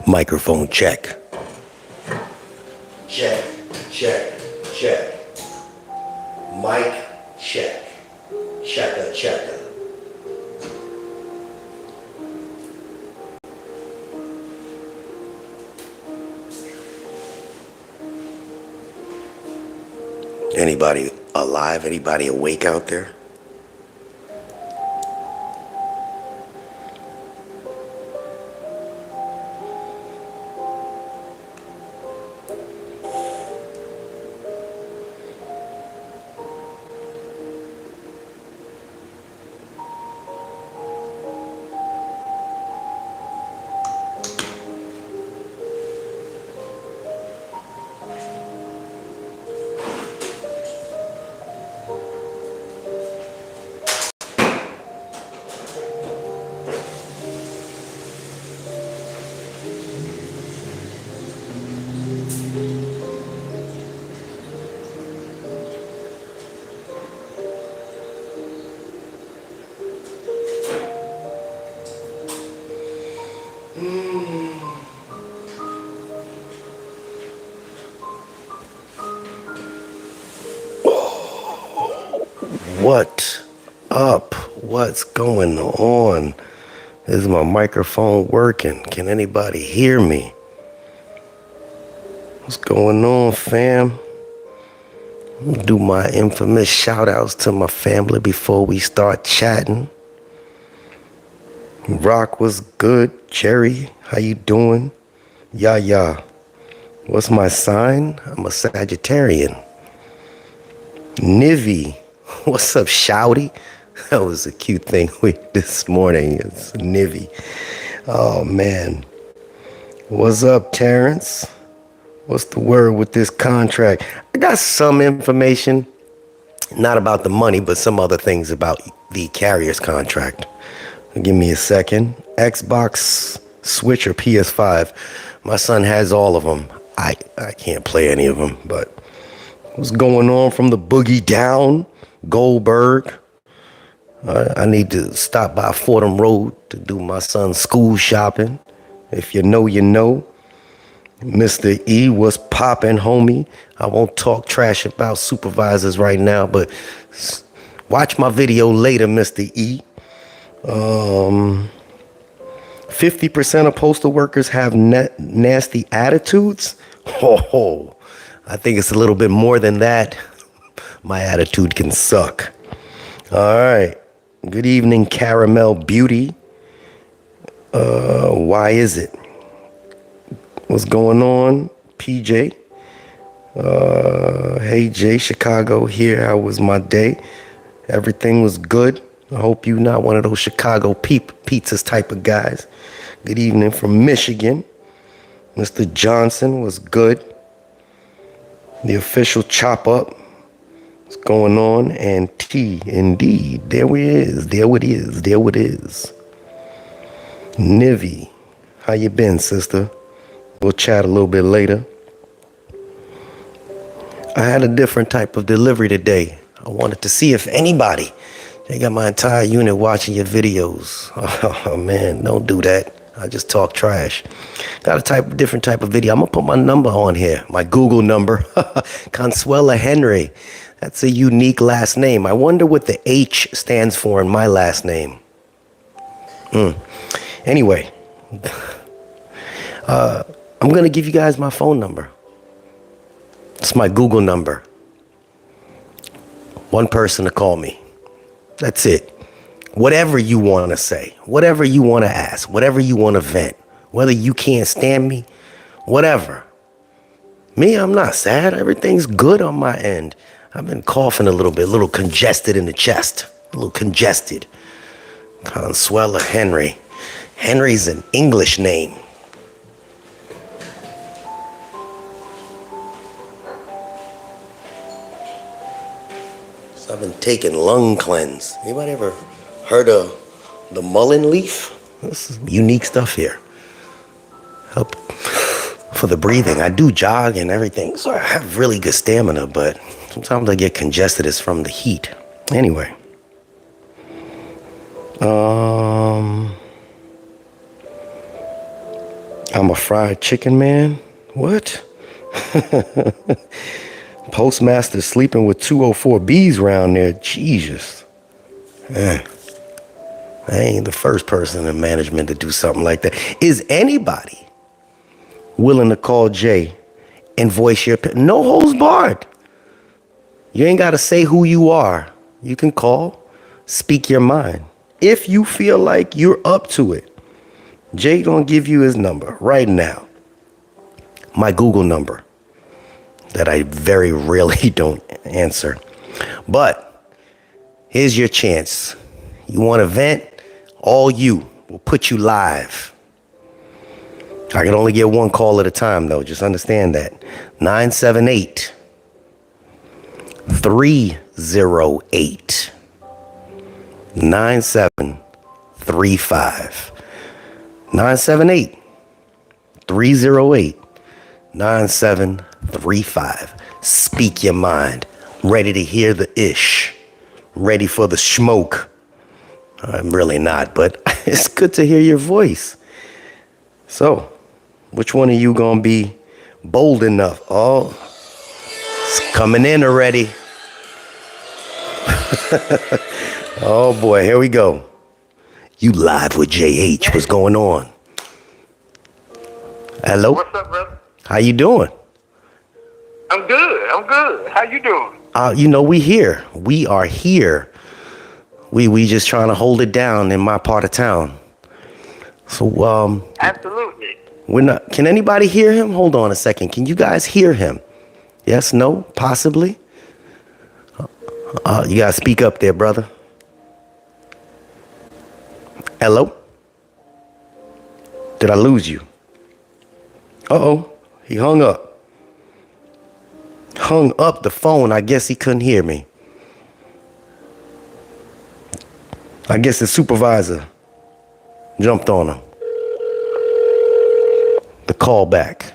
Microphone check. Check, check, check. Mic check. Checker, checker. Anybody alive? Anybody awake out there? What up? What's going on? Is my microphone working? Can anybody hear me? What's going on, fam? I'm gonna do my infamous shout outs to my family before we start chatting. Rock was good. Jerry, how you doing? Yeah. What's my sign? I'm a Sagittarian. Nivy. What's up, Shouty? That was a cute thing this morning. It's Nivy. Oh, man. What's up, Terrence? What's the word with this contract? I got some information, not about the money, but some other things about the carrier's contract. Give me a second. Xbox, Switch, or PS5. My son has all of them. I can't play any of them, but what's going on from the boogie down? Goldberg. I need to stop by Fordham Road to do my son's school shopping. If you know, you know. Mr. E, what's poppin', homie? I won't talk trash about supervisors right now, but watch my video later, Mr. E. 50% of postal workers have nasty attitudes. Oh, I think it's a little bit more than that. My attitude can suck. All right. Good evening, Caramel Beauty. Why is it? What's going on, PJ? Hey, Jay, Chicago here. How was my day? Everything was good. I hope you're not one of those Chicago pizzas type of guys. Good evening from Michigan. Mr. Johnson was good. The official chop up. What's going on? And T, indeed. There it is. Nivy, how you been, sister? We'll chat a little bit later. I had a different type of delivery today. I wanted to see if anybody, they got my entire unit watching your videos. Oh man, don't do that. I just talk trash. Got a different type of video. I'm gonna put my number on here, my Google number. Consuela Henry. That's a unique last name. I wonder what the H stands for in my last name. Anyway, I'm going to give you guys my phone number. It's my Google number. One person to call me. That's it. Whatever you want to say, whatever you want to ask, whatever you want to vent, whether you can't stand me, whatever. Me, I'm not sad. Everything's good on my end. I've been coughing a little congested in the chest, a little congested. Consuela Henry. Henry's an English name. So I've been taking lung cleanse. Anybody ever heard of the mullein leaf? This is unique stuff here. Help for the breathing. I do jog and everything, so I have really good stamina, but sometimes I get congested. It's from the heat. Anyway. I'm a fried chicken man? What? Postmaster sleeping with 204Bs around there. Jesus. Man, I ain't the first person in management to do something like that. Is anybody willing to call Jay and voice your opinion? No holds barred. You ain't got to say who you are. You can call, speak your mind. If you feel like you're up to it, Jay gonna give you his number right now. My Google number that I very rarely don't answer. But here's your chance. You want to vent? All you. We'll put you live. I can only get one call at a time, though. Just understand that. 978 308 9735. 978 308 9735. Speak your mind. Ready to hear the ish. Ready for the smoke. I'm really not, but it's good to hear your voice. So, which one of you gonna be bold enough? Oh, it's coming in already. Oh boy, here we go. You live with JH. What's going on? Hello? What's up, brother? How you doing? I'm good. How you doing? We here. We are here. We just trying to hold it down in my part of town. So Absolutely. we're not. Can anybody hear him? Hold on a second. Can you guys hear him? Yes, no, possibly. You gotta speak up there, brother. Hello? Did I lose you? Uh-oh, he hung up. Hung up the phone. I guess he couldn't hear me. I guess the supervisor jumped on him. The call back.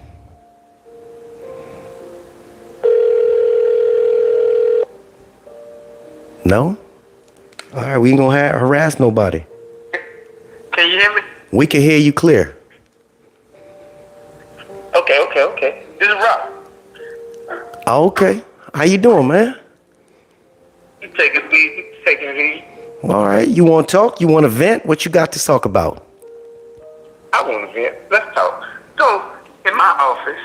No? All right, we ain't gonna harass nobody. Can you hear me? We can hear you clear. Okay. This is Rob. Okay. How you doing, man? You taking it easy. All right. You want to talk? You want to vent? What you got to talk about? I want to vent. Let's talk. So, in my office,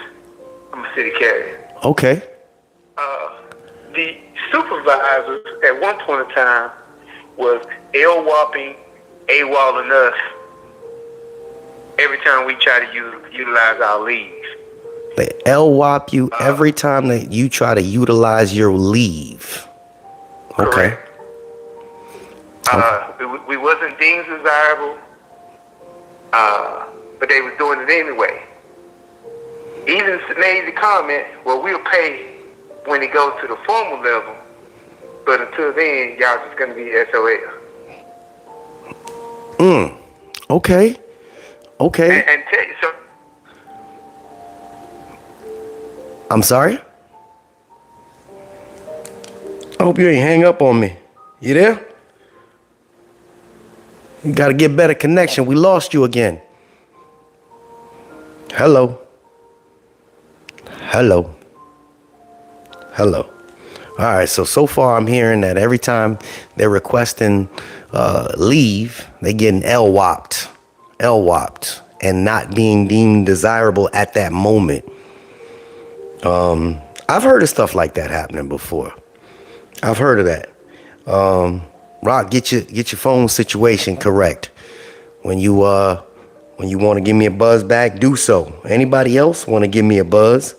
I'm a city carrier. Okay. The supervisors at one point in time was L-whopping, AWOLing us every time we try to utilize our leaves. They LWOP you every time that you try to utilize your leave. Okay. Correct. We wasn't deemed desirable, but they was doing it anyway. Even made the comment, well, we'll pay when it goes to the formal level, but until then, y'all just gonna be SOL. Okay. And tell you so. I'm sorry? I hope you ain't hang up on me. You there? You gotta get better connection. We lost you again. Hello. All right, so far I'm hearing that every time they're requesting leave, they getting LWOPed and not being deemed desirable at that moment. I've heard of stuff like that happening before. I've heard of that. Rock, get your phone situation correct. When you want to give me a buzz back, do so. Anybody else want to give me a buzz?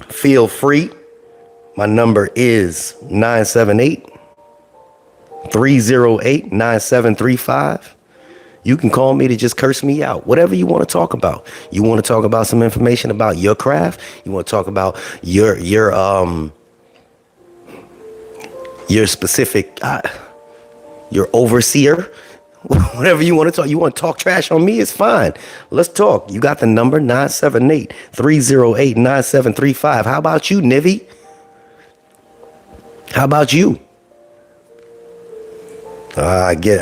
Feel free. My number is 978-308-9735. You can call me to just curse me out. Whatever you want to talk about. You want to talk about some information about your craft? You want to talk about your specific, your overseer? Whatever you want to talk. You want to talk trash on me? It's fine. Let's talk. You got the number 978-308-9735. How about you, Nivy? How about you? I get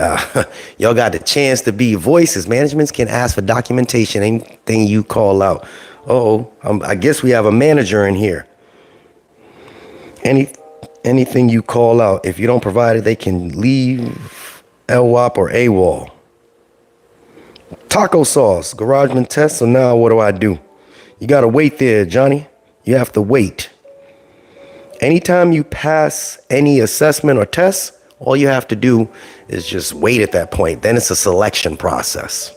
y'all got the chance to be voices. Managements can ask for documentation, anything you call out. I guess we have a manager in here. Anything you call out, if you don't provide it, they can leave LWAP or AWOL. Taco sauce, garageman test. So now what do? You gotta wait there, Johnny. You have to wait. Anytime you pass any assessment or test, all you have to do is just wait at that point. Then it's a selection process.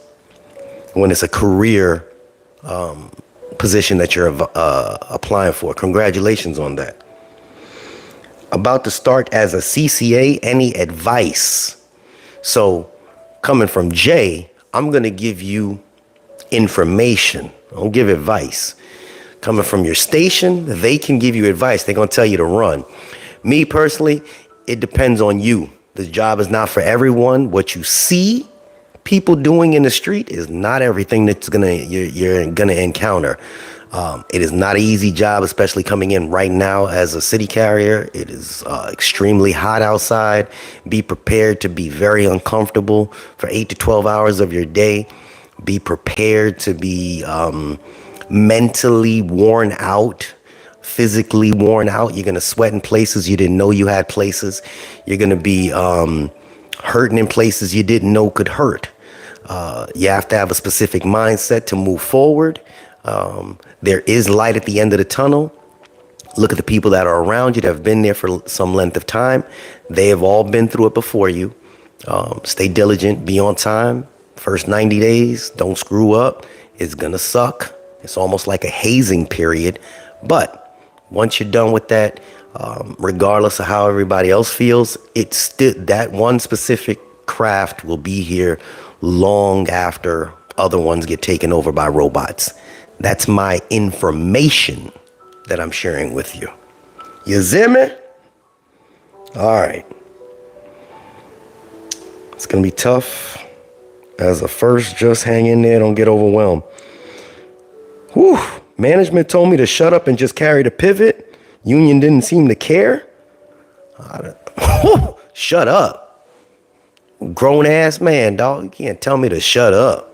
When it's a career position that you're applying for. Congratulations on that. About to start as a CCA, any advice? So coming from Jay, I'm going to give you information. I don't give advice. Coming from your station, they can give you advice. They're going to tell you to run. Me personally, it depends on you. The job is not for everyone. What you see people doing in the street is not everything that's you're gonna encounter. It is not an easy job, especially coming in right now as a city carrier. It is extremely hot outside. Be prepared to be very uncomfortable for 8 to 12 hours of your day. Be prepared to be mentally worn out, physically worn out. You're going to sweat in places you didn't know you had places. You're going to be hurting in places you didn't know could hurt. You have to have a specific mindset to move forward. There is light at the end of the tunnel. Look at the people that are around you that have been there for some length of time. They have all been through it before you. Stay diligent, be on time. First 90 days, don't screw up. It's going to suck. It's almost like a hazing period. But once you're done with that, regardless of how everybody else feels, it's still that one specific craft will be here long after other ones get taken over by robots. That's my information that I'm sharing with you. You see me? All right. It's going to be tough. As a first, just hang in there. Don't get overwhelmed. Whew. Management told me to shut up and just carry the pivot. Union didn't seem to care. Shut up. Grown ass man, dog. You can't tell me to shut up.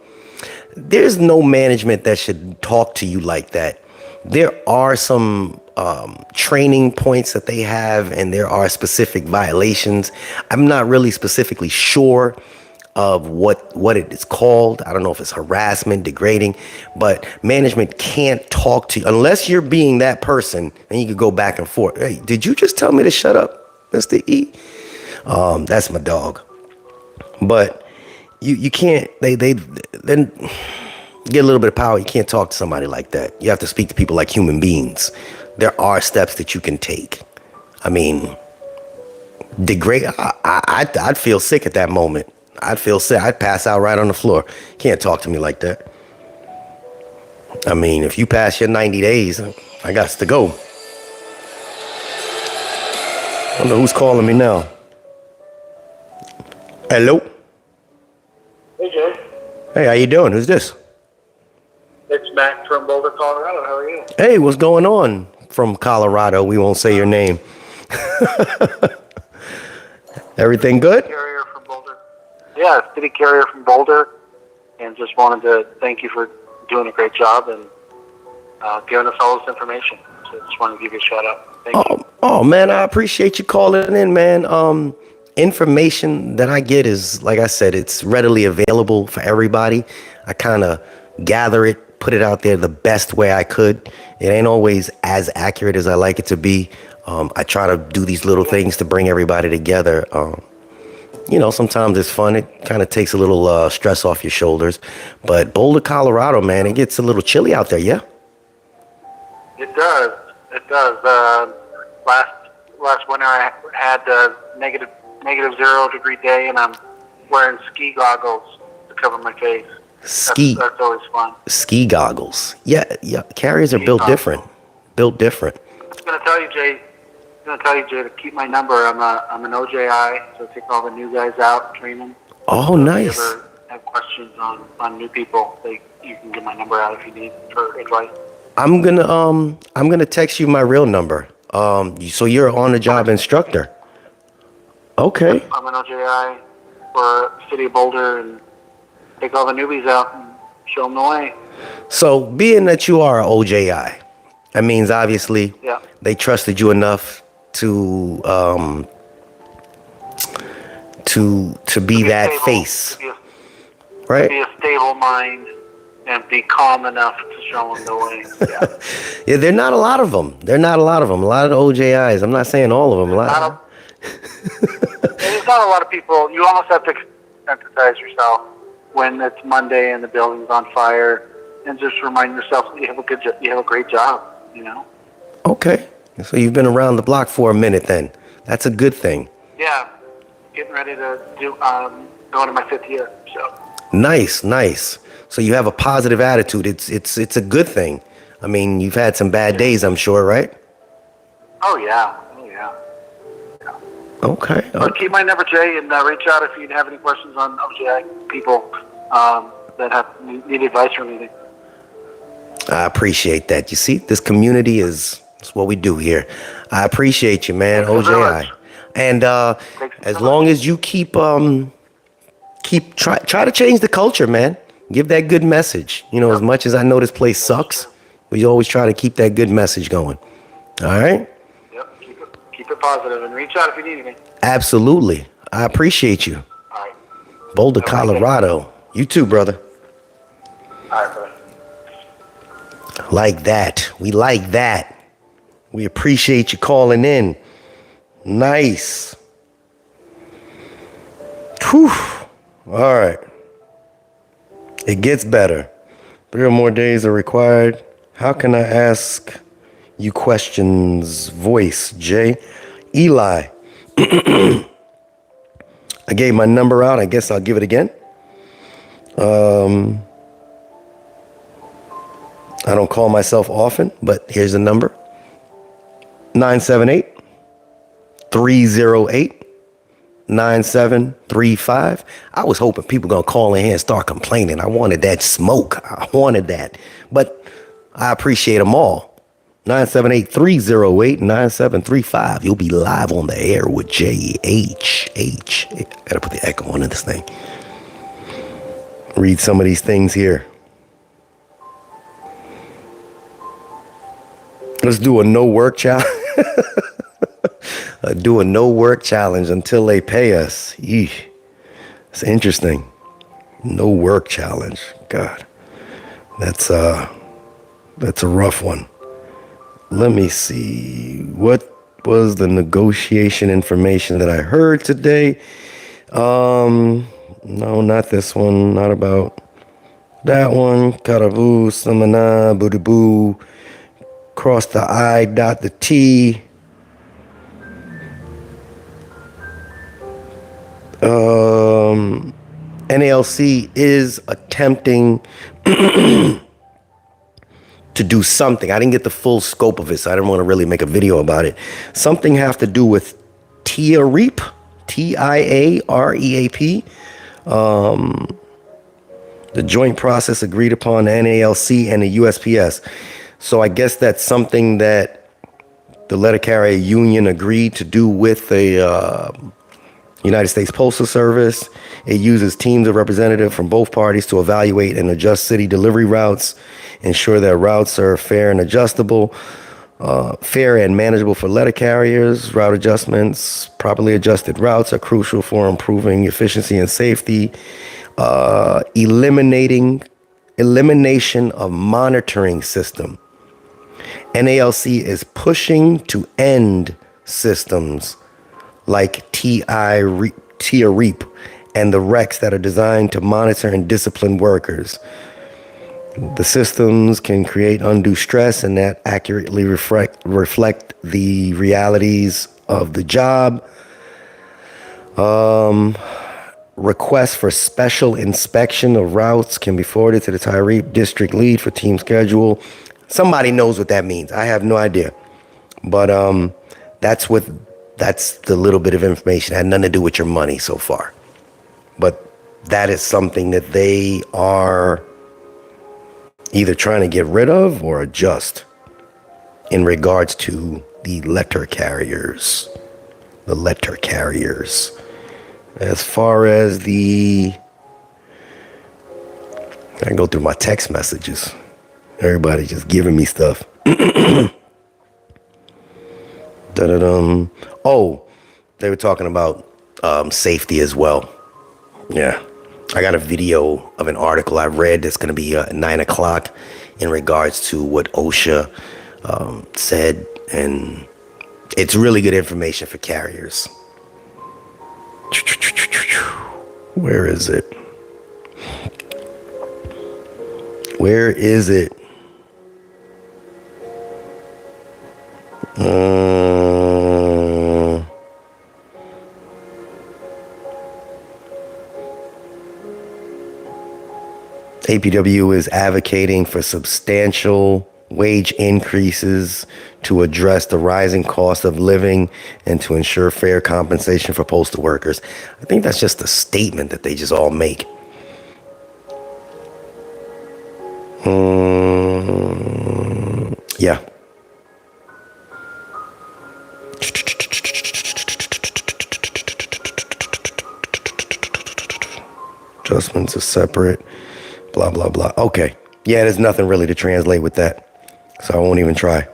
There's no management that should talk to you like that. There are some training points that they have, and there are specific violations. I'm not really specifically sure of what it is called. I don't know if it's harassment, degrading, but management can't talk to you unless you're being that person, and you could go back and forth. Hey, did you just tell me to shut up, Mr. E? That's my dog. But you can't, they then get a little bit of power. You can't talk to somebody like that. You have to speak to people like human beings. There are steps that you can take. I mean, degrade, I'd feel sick at that moment. I'd feel sick. I'd pass out right on the floor. Can't talk to me like that. I mean, if you pass your 90 days, I got to go. I don't know who's calling me now. Hello? Hey, Jay. Hey, how you doing? Who's this? It's Matt from Boulder, Colorado. How are you? Hey, what's going on from Colorado? We won't say your name. Everything good? Carrier from Boulder. Yeah, city carrier from Boulder, and just wanted to thank you for doing a great job and giving us all this information. So just wanted to give you a shout out. Thank you. Oh man, I appreciate you calling in, man. Information that I get is, like I said, it's readily available for everybody. I kind of gather it, put it out there the best way I could. It ain't always as accurate as I like it to be. I try to do these little things to bring everybody together. Sometimes it's fun. It kind of takes a little stress off your shoulders. But Boulder, Colorado, man, it gets a little chilly out there, yeah? It does. It does. Last winter I had negative 0-degree day, and I'm wearing ski goggles to cover my face. That's always fun. Ski goggles. Yeah. Carriers are built different. Built different. I was going to tell you, Jay. To keep my number. I'm an OJI, so I take all the new guys out, train them. Oh, nice. If you ever have questions on new people, you can get my number out if you need for advice. I'm gonna text you my real number. So you're on the job instructor. Okay. I'm an OJI for City of Boulder and take all the newbies out and show them the way. So, being that you are an OJI, that means obviously they trusted you enough to be that stable, face, right? To be a stable mind and be calm enough to show them the way. Yeah. Yeah, there are not a lot of them. A lot of the OJIs. I'm not saying all of them. There's not a lot of people. You almost have to emphasize yourself when it's Monday and the building's on fire, and just remind yourself that you have a great job. You know. Okay, so you've been around the block for a minute. Then that's a good thing. Yeah, getting ready to do going to my 5th year. So. Nice. So you have a positive attitude. It's a good thing. I mean, you've had some bad days, I'm sure, right? Oh yeah. Okay. But keep my number, Jay, and reach out if you have any questions on OJI people that need advice or anything. I appreciate that. You see, this community is what we do here. I appreciate you, man, OJI. And as long as you keep try to change the culture, man. Give that good message. You know, as much as I know this place sucks, we always try to keep that good message going. All right? Yep. Keep it positive and reach out if you need anything. Absolutely. I appreciate you. All right. Boulder, Colorado. You too, brother. All right, brother. Like that. We like that. We appreciate you calling in. Nice. Whew. All right. It gets better. 3 or more days are required. How can I ask you questions? Voice, Jay. Eli. I gave my number out. I guess I'll give it again. I don't call myself often, but here's the number. 978-308-9735. I was hoping people gonna call in here and start complaining. I wanted that smoke. I wanted that. But I appreciate them all. 978-308-9735. You'll be live on the air with JHH. Gotta put the echo on in this thing. Read some of these things here. Let's do a no work challenge. Do a no work challenge until they pay us. Eesh. It's interesting. No work challenge. God, that's a rough one. Let me see. What was the negotiation information that I heard today? No, not this one. Not about that one. Karabu, Samana, Budibu. Cross the I, dot the T. NALC is attempting to do something. I didn't get the full scope of it, so I didn't want to really make a video about it. Something have to do with TIAREAP, TIAREAP. The joint process agreed upon the NALC and the USPS. So I guess that's something that the letter carrier union agreed to do with the United States Postal Service. It uses teams of representatives from both parties to evaluate and adjust city delivery routes, ensure that routes are fair and adjustable, fair and manageable for letter carriers. Route adjustments, properly adjusted routes are crucial for improving efficiency and safety. Elimination of monitoring system. NALC is pushing to end systems like TIAREAP and the RECs that are designed to monitor and discipline workers. The systems can create undue stress and that accurately reflect the realities of the job. Requests for special inspection of routes can be forwarded to the TIAREAP district lead for team schedule. Somebody knows what that means. I have no idea. But that's the little bit of information. It had nothing to do with your money so far. But that is something that they are either trying to get rid of or adjust in regards to the letter carriers. The letter carriers. As far as I can go through my text messages. Everybody just giving me stuff. Da-da-dum. Oh, they were talking about safety as well. Yeah. I got a video of an article I read that's going to be at 9 o'clock in regards to what OSHA said. And it's really good information for carriers. Where is it? Where is it? APW is advocating for substantial wage increases to address the rising cost of living and to ensure fair compensation for postal workers. I think that's just a statement that they just all make. Yeah. Adjustments are separate. Blah, blah, blah. Okay. Yeah, there's nothing really to translate with that. So I won't even try.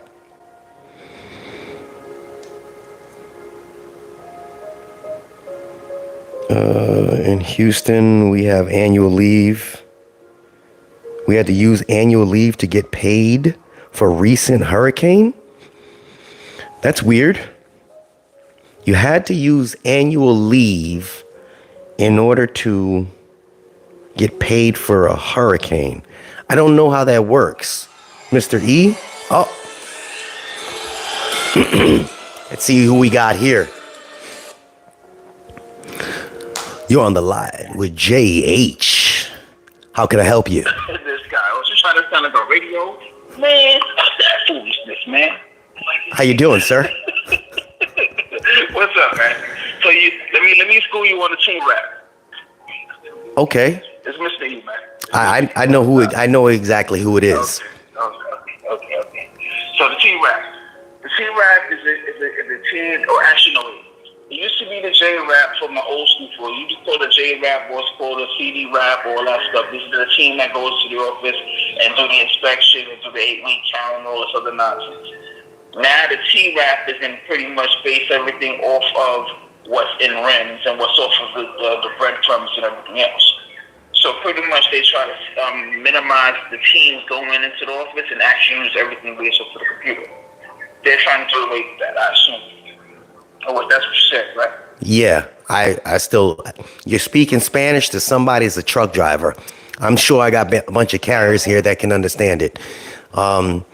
In Houston, we have annual leave. We had to use annual leave to get paid for recent hurricane. That's weird. You had to use annual leave in order to get paid for a hurricane. I don't know how that works. Mr. E? Oh. Let's see who we got here. You're on the line with JH. How can I help you? This guy, I was just trying to sound like a radio. Man, stop that foolishness, man. How you doing, sir? What's up, man? So let me school you on the team rap. Okay. It's Mr. E, man. I know exactly who it is. Okay. So the team rap. The team rap is a team, or actually no. It used to be the J-Rap for my old school for. You just call the J-Rap, what's called a CD rap, all that stuff. This is the team that goes to the office and do the inspection and do the 8-week count and all this other nonsense. Now the T-Rap is in pretty much base everything off of what's in RIMs and what's off of the breadcrumbs and everything else. So pretty much they try to minimize the teams going into the office and actually use everything based off of the computer. They're trying to do away with that, I assume. Oh, that's what you said, right? Yeah, I still, you're speaking Spanish to somebody as a truck driver. I'm sure I got a bunch of carriers here that can understand it. But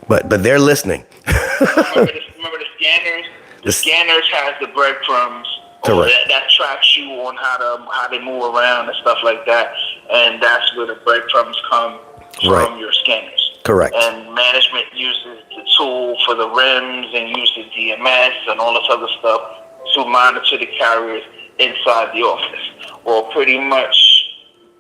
they're listening. remember the scanners? The scanners has the breadcrumbs. Correct. That tracks you on how they move around and stuff like that. And that's where the breadcrumbs come from your scanners. Correct. And management uses the tool for the RIMs and uses DMS and all this other stuff to monitor the carriers inside the office. Or pretty much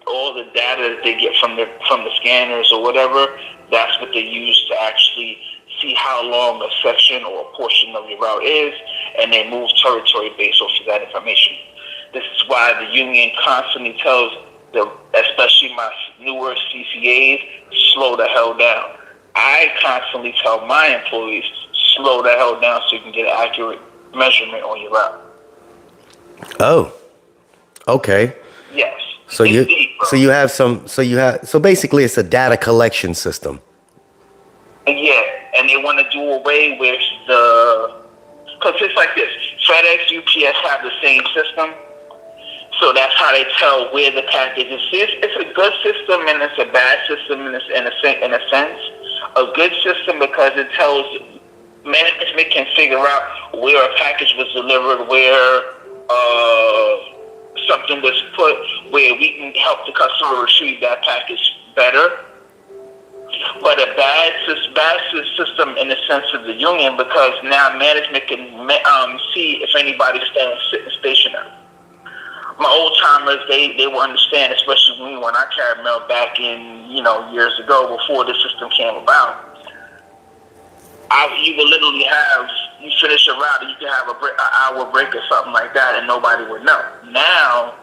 all the data that they get from the scanners or whatever, that's what they use to actually see how long a section or a portion of your route is, and they move territory based off of that information. This is why the union constantly tells especially my newer CCAs, slow the hell down. I constantly tell my employees, slow the hell down so you can get an accurate measurement on your route. Oh, okay. Yes. So so basically it's a data collection system. Yeah, and they want to do away with because it's like this, FedEx, UPS have the same system. So that's how they tell where the package is. It's a good system and it's a bad system in a sense. A good system because it tells management can figure out where a package was delivered, where something was put, where we can help the customer retrieve that package better. But a bad system in the sense of the union because now management can see if anybody's sitting stationary. My old timers, they will understand, especially me when I carried mail back in, years ago before the system came about. You will literally have you finish a route, you can have an hour break or something like that, and nobody would know. Now,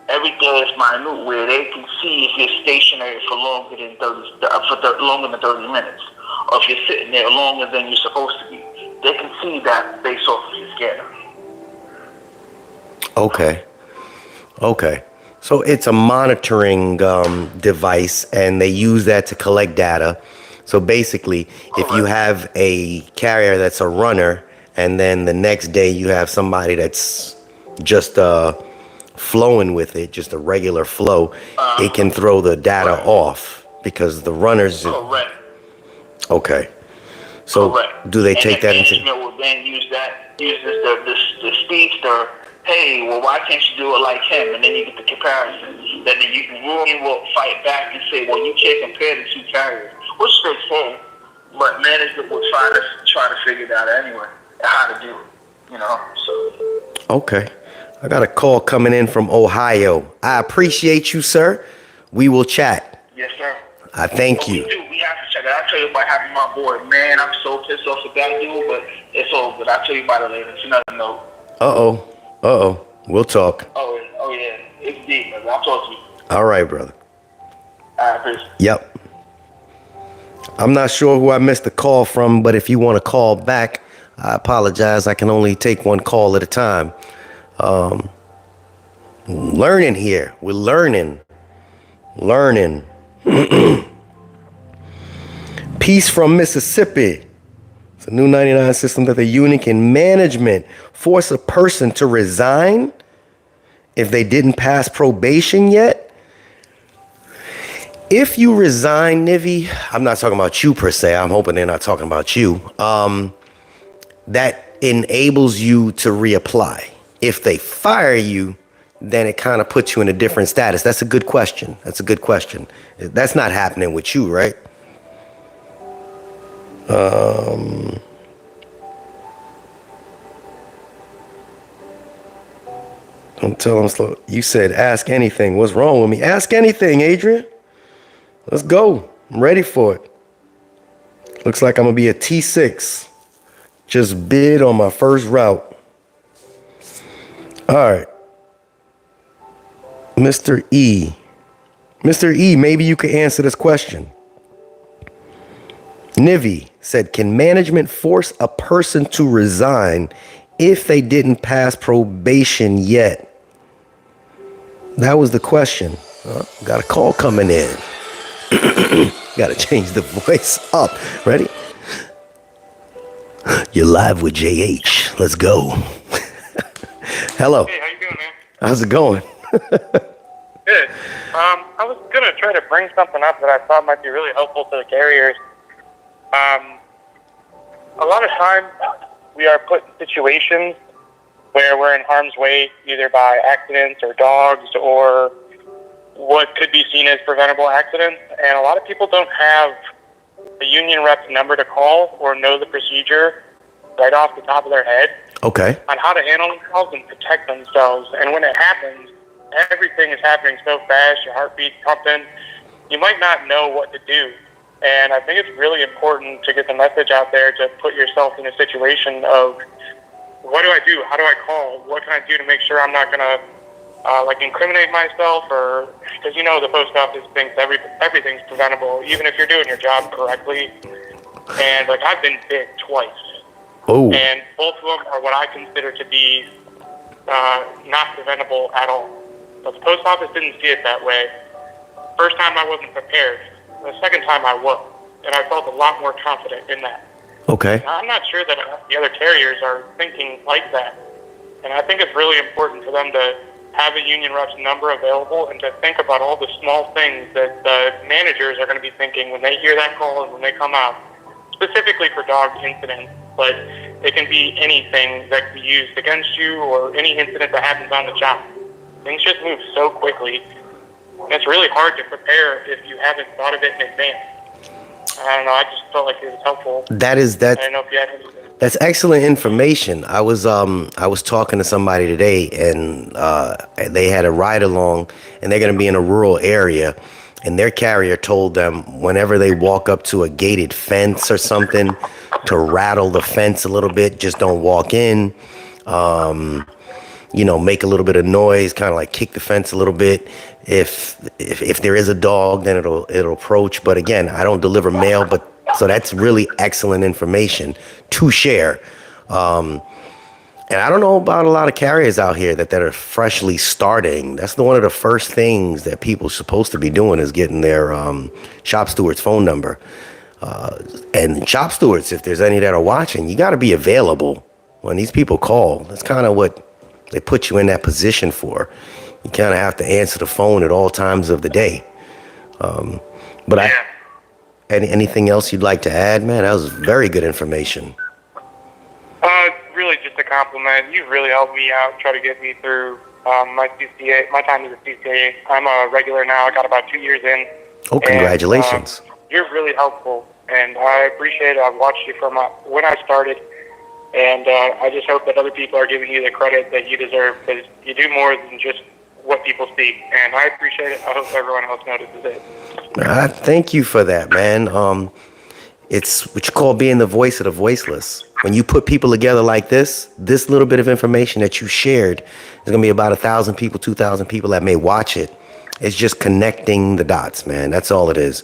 everything is minute, where they can see if you're stationary for longer than 30 minutes, or if you're sitting there longer than you're supposed to be. They can see that based off of your scanner. Okay. So it's a monitoring device, and they use that to collect data. So basically, if you have a carrier that's a runner, and then the next day you have somebody that's just flowing with it, just a regular flow, it can throw the data off because the runners. Correct. Okay. So do they take that into? Management will then uses the speedster. Hey, well, why can't you do it like him? And then you get the comparison. Then you can really will fight back and say, well, you can't compare the two carriers, which is straightforward. But management will try to figure it out anyway, how to do it. So. Okay. I got a call coming in from Ohio. I appreciate you, sir. We will chat. Yes, sir. I thank you. We have to check it. I'll tell you about having my boy. Man, I'm so pissed off with that dude, but it's all good. I'll tell you about it later. It's another note. Uh-oh. We'll talk. Oh yeah. It's deep, man. I'll talk to you. All right, brother. All right, peace. Yep. I'm not sure who I missed the call from, but if you want to call back, I apologize. I can only take one call at a time. Learning here. We're learning. Peace from Mississippi. It's a new 99 system that the union can management force a person to resign if they didn't pass probation yet. If you resign, Nivy, I'm not talking about you per se. I'm hoping they're not talking about you. That enables you to reapply. If they fire you, then it kind of puts you in a different status. That's a good question. That's not happening with you, right? Don't tell them slow. You said ask anything. What's wrong with me? Ask anything, Adrian. Let's go. I'm ready for it. Looks like I'm going to be a T6. Just bid on my first route. All right. Mr. E, maybe you could answer this question. Nivy said, can management force a person to resign if they didn't pass probation yet? That was the question. Got a call coming in. Got to change the voice up. Ready? You're live with JH. Let's go. Hello. Hey, how you doing, man? How's it going? Good. I was going to try to bring something up that I thought might be really helpful to the carriers. A lot of times we are put in situations where we're in harm's way, either by accidents or dogs or what could be seen as preventable accidents. And a lot of people don't have the union rep's number to call or know the procedure right off the top of their head. Okay. On how to handle themselves and protect themselves. And when it happens, everything is happening so fast, your heartbeat's pumping, you might not know what to do. And I think it's really important to get the message out there to put yourself in a situation of, what do I do? How do I call? What can I do to make sure I'm not going to incriminate myself? Or because the post office thinks everything's preventable, even if you're doing your job correctly. And I've been bit twice. Oh. And both of them are what I consider to be not preventable at all. But the post office didn't see it that way. First time I wasn't prepared. The second time I was. And I felt a lot more confident in that. Okay. Now, I'm not sure that the other carriers are thinking like that. And I think it's really important for them to have a union rep's number available and to think about all the small things that the managers are going to be thinking when they hear that call and when they come out, specifically for dog incidents. But it can be anything that can be used against you or any incident that happens on the job. Things just move so quickly. And it's really hard to prepare if you haven't thought of it in advance. I don't know. I just felt like it was helpful. I don't know if you had anything. That's excellent information. I was talking to somebody today, and they had a ride along, and they're going to be in a rural area, and their carrier told them whenever they walk up to a gated fence or something to rattle the fence a little bit, just don't walk in. Make a little bit of noise, kind of like kick the fence a little bit. If there is a dog, then it'll approach. But again, I don't deliver mail, but so that's really excellent information to share. And I don't know about a lot of carriers out here that are freshly starting. That's one of the first things that people are supposed to be doing is getting their shop steward's phone number. And shop stewards, if there's any that are watching, you got to be available when these people call. That's kind of what they put you in that position for. You kind of have to answer the phone at all times of the day. Anything else you'd like to add, man? That was very good information. Really just a compliment. You've really helped me out, try to get me through my time as a CCA. I'm a regular now. I got about 2 years in. Oh, congratulations. And, you're really helpful, and I appreciate it. I've watched you from when I started, and I just hope that other people are giving you the credit that you deserve, because you do more than just what people see, and I appreciate it. I hope everyone else notices it. Thank you for that, man. It's what you call being the voice of the voiceless. When you put people together like this little bit of information that you shared, there's going to be about 1,000 people, 2,000 people that may watch it. It's just connecting the dots, man. That's all it is.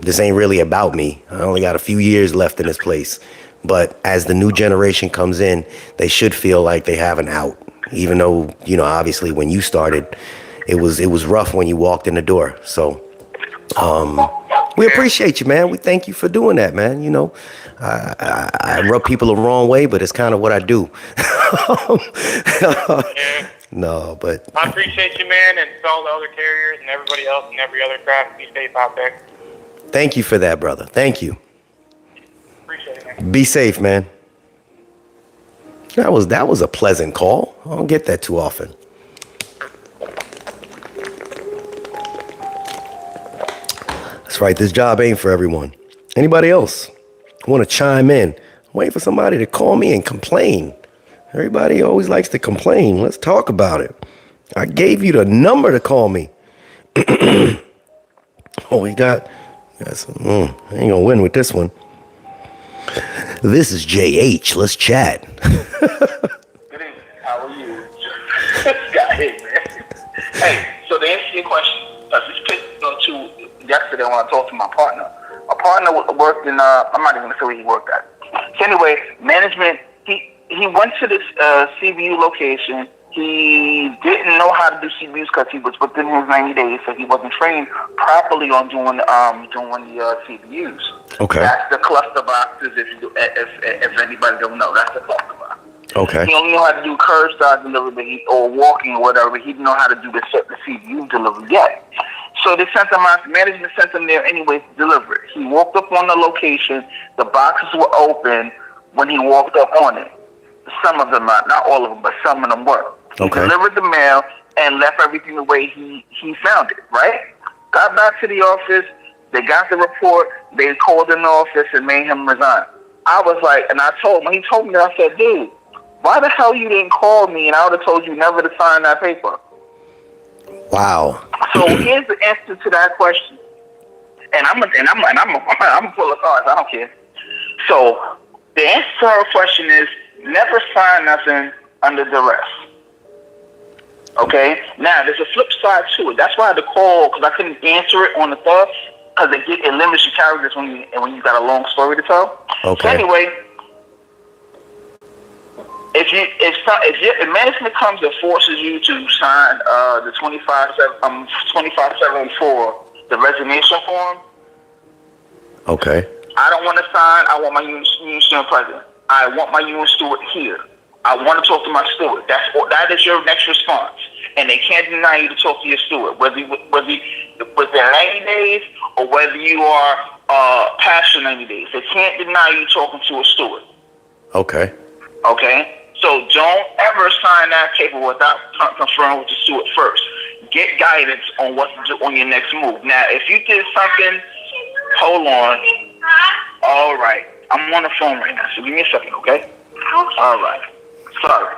This ain't really about me. I only got a few years left in this place. But as the new generation comes in, they should feel like they have an out. Even though, obviously when you started, it was rough when you walked in the door. So, we appreciate you, man. We thank you for doing that, man. I rub people the wrong way, but it's kind of what I do. No, but I appreciate you, man, and to all the other carriers and everybody else and every other craft. Be safe out there. Thank you for that, brother. Thank you. Appreciate it, man. Be safe, man. That was a pleasant call. I don't get that too often. That's right. This job ain't for everyone. Anybody else want to chime in? I'm waiting for somebody to call me and complain. Everybody always likes to complain. Let's talk about it. I gave you the number to call me. Oh, we got some. I ain't gonna win with this one. This is JH. Let's chat. Good evening. How are you? This guy here, man. Hey, so to answer your question, this picked on to yesterday when I talked to my partner. My partner worked in, I'm not even going to say where he worked at. So anyway, management, he went to this CBU location. He didn't know how to do CBUs because he was within his 90 days, so he wasn't trained properly on doing the CBUs. Okay. That's the cluster boxes. If anybody don't know, that's the cluster box. Okay. He only knew how to do curbside delivery or walking or whatever. He didn't know how to do the CBU delivery yet. So they sent him out. Management sent him there anyway to deliver it. He walked up on the location. The boxes were open when he walked up on it. Some of them, not all of them, but some of them were. He delivered the mail and left everything the way he found it, right? Got back to the office. They got the report. They called in the office and made him resign. I was like, and I told him, when he told me that, I said, dude, why the hell you didn't call me and I would have told you never to sign that paper? Wow. So here's the answer to that question. And I'm full of cards. I don't care. So the answer to our question is never sign nothing under duress. Okay? Now, there's a flip side to it. That's why I had to call, because I couldn't answer it on the thought, because it limits your characters when you got a long story to tell. Okay. So anyway, if management comes and forces you to sign the 2574, the resignation form. Okay. I don't want to sign. I want my union steward present. I want my union steward here. I want to talk to my steward. That is your next response, and they can't deny you to talk to your steward, whether within 90 days or whether you are past your 90 days. They can't deny you talking to a steward. Okay. Okay. So don't ever sign that paper without conferring with the steward first. Get guidance on what to do on your next move. Now, if you did something, hold on. All right. I'm on the phone right now, so give me a second, okay? All right. Sorry.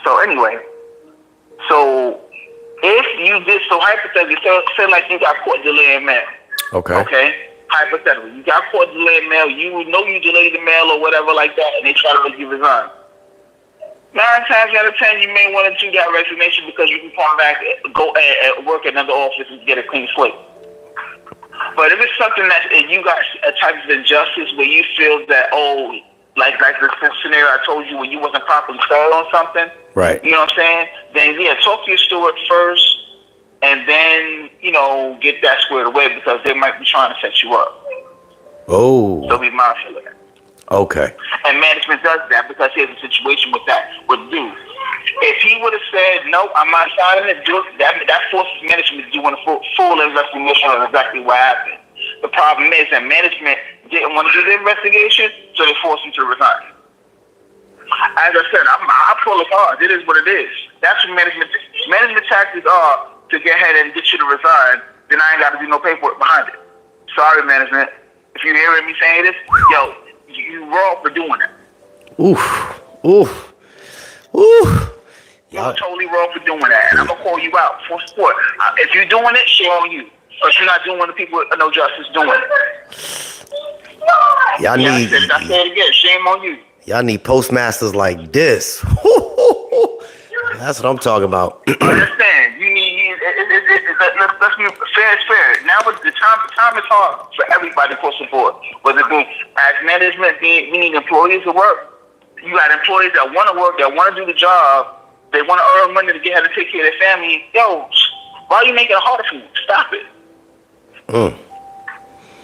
So anyway, so if you did so hypothetically, say like you got caught delaying mail. Okay. Hypothetically, you got caught delaying mail. You know you delayed the mail or whatever like that, and they try to make you resign. 9 times out of 10, you may want to do that resignation because you can come back, go and work at another office and get a clean slate. But if it's something that you got a type of injustice where you feel that, like the scenario I told you where you wasn't properly told on something, right? You know what I'm saying? Then yeah, talk to your steward first, and then get that squared away because they might be trying to set you up. Oh, So be mindful of that. Okay. And management does that because here's a situation with dude. If he would have said, no, I'm not signing it, that forces management to do a full investigation of exactly what happened. The problem is that management didn't want to do the investigation, so they forced him to resign. As I said, I pull the cards. It is what it is. That's what management tactics are, to get ahead and get you to resign. Then I ain't got to do no paperwork behind it. Sorry, management. If you're hearing me saying this, you wrong for doing it. You're totally wrong for doing that, and I'm gonna call you out for support. If you're doing it, shame on you, because you're not doing the people with no justice doing it. Y'all need. I said it again. Shame on you. Y'all need postmasters like this. That's what I'm talking about. Understand? You need. Let's be fair. It's fair. Now, the time is hard for everybody for support. Whether it be as management, we need employees to work. You got employees that want to work, that want to do the job. They want to earn money to get how to take care of their family. Why are you making it harder for you? Stop it.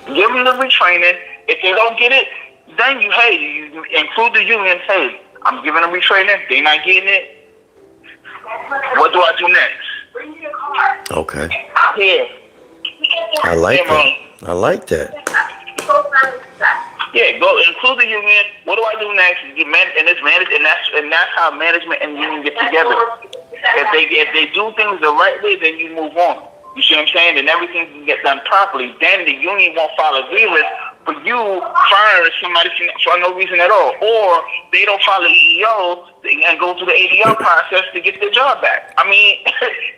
Give them the retraining. If they don't get it, then you include the union. Hey, I'm giving them retraining. They not getting it. What do I do next? Okay. Here. I like that. I like that. Yeah, go include the union. What do I do next? And it's managed, and that's how management and union get together. If they do things the right way, then you move on. You see what I'm saying? Then everything can get done properly. Then the union won't file a grievance for you firing somebody for no reason at all, or they don't file an EEO and go through the ADR process to get their job back. I mean,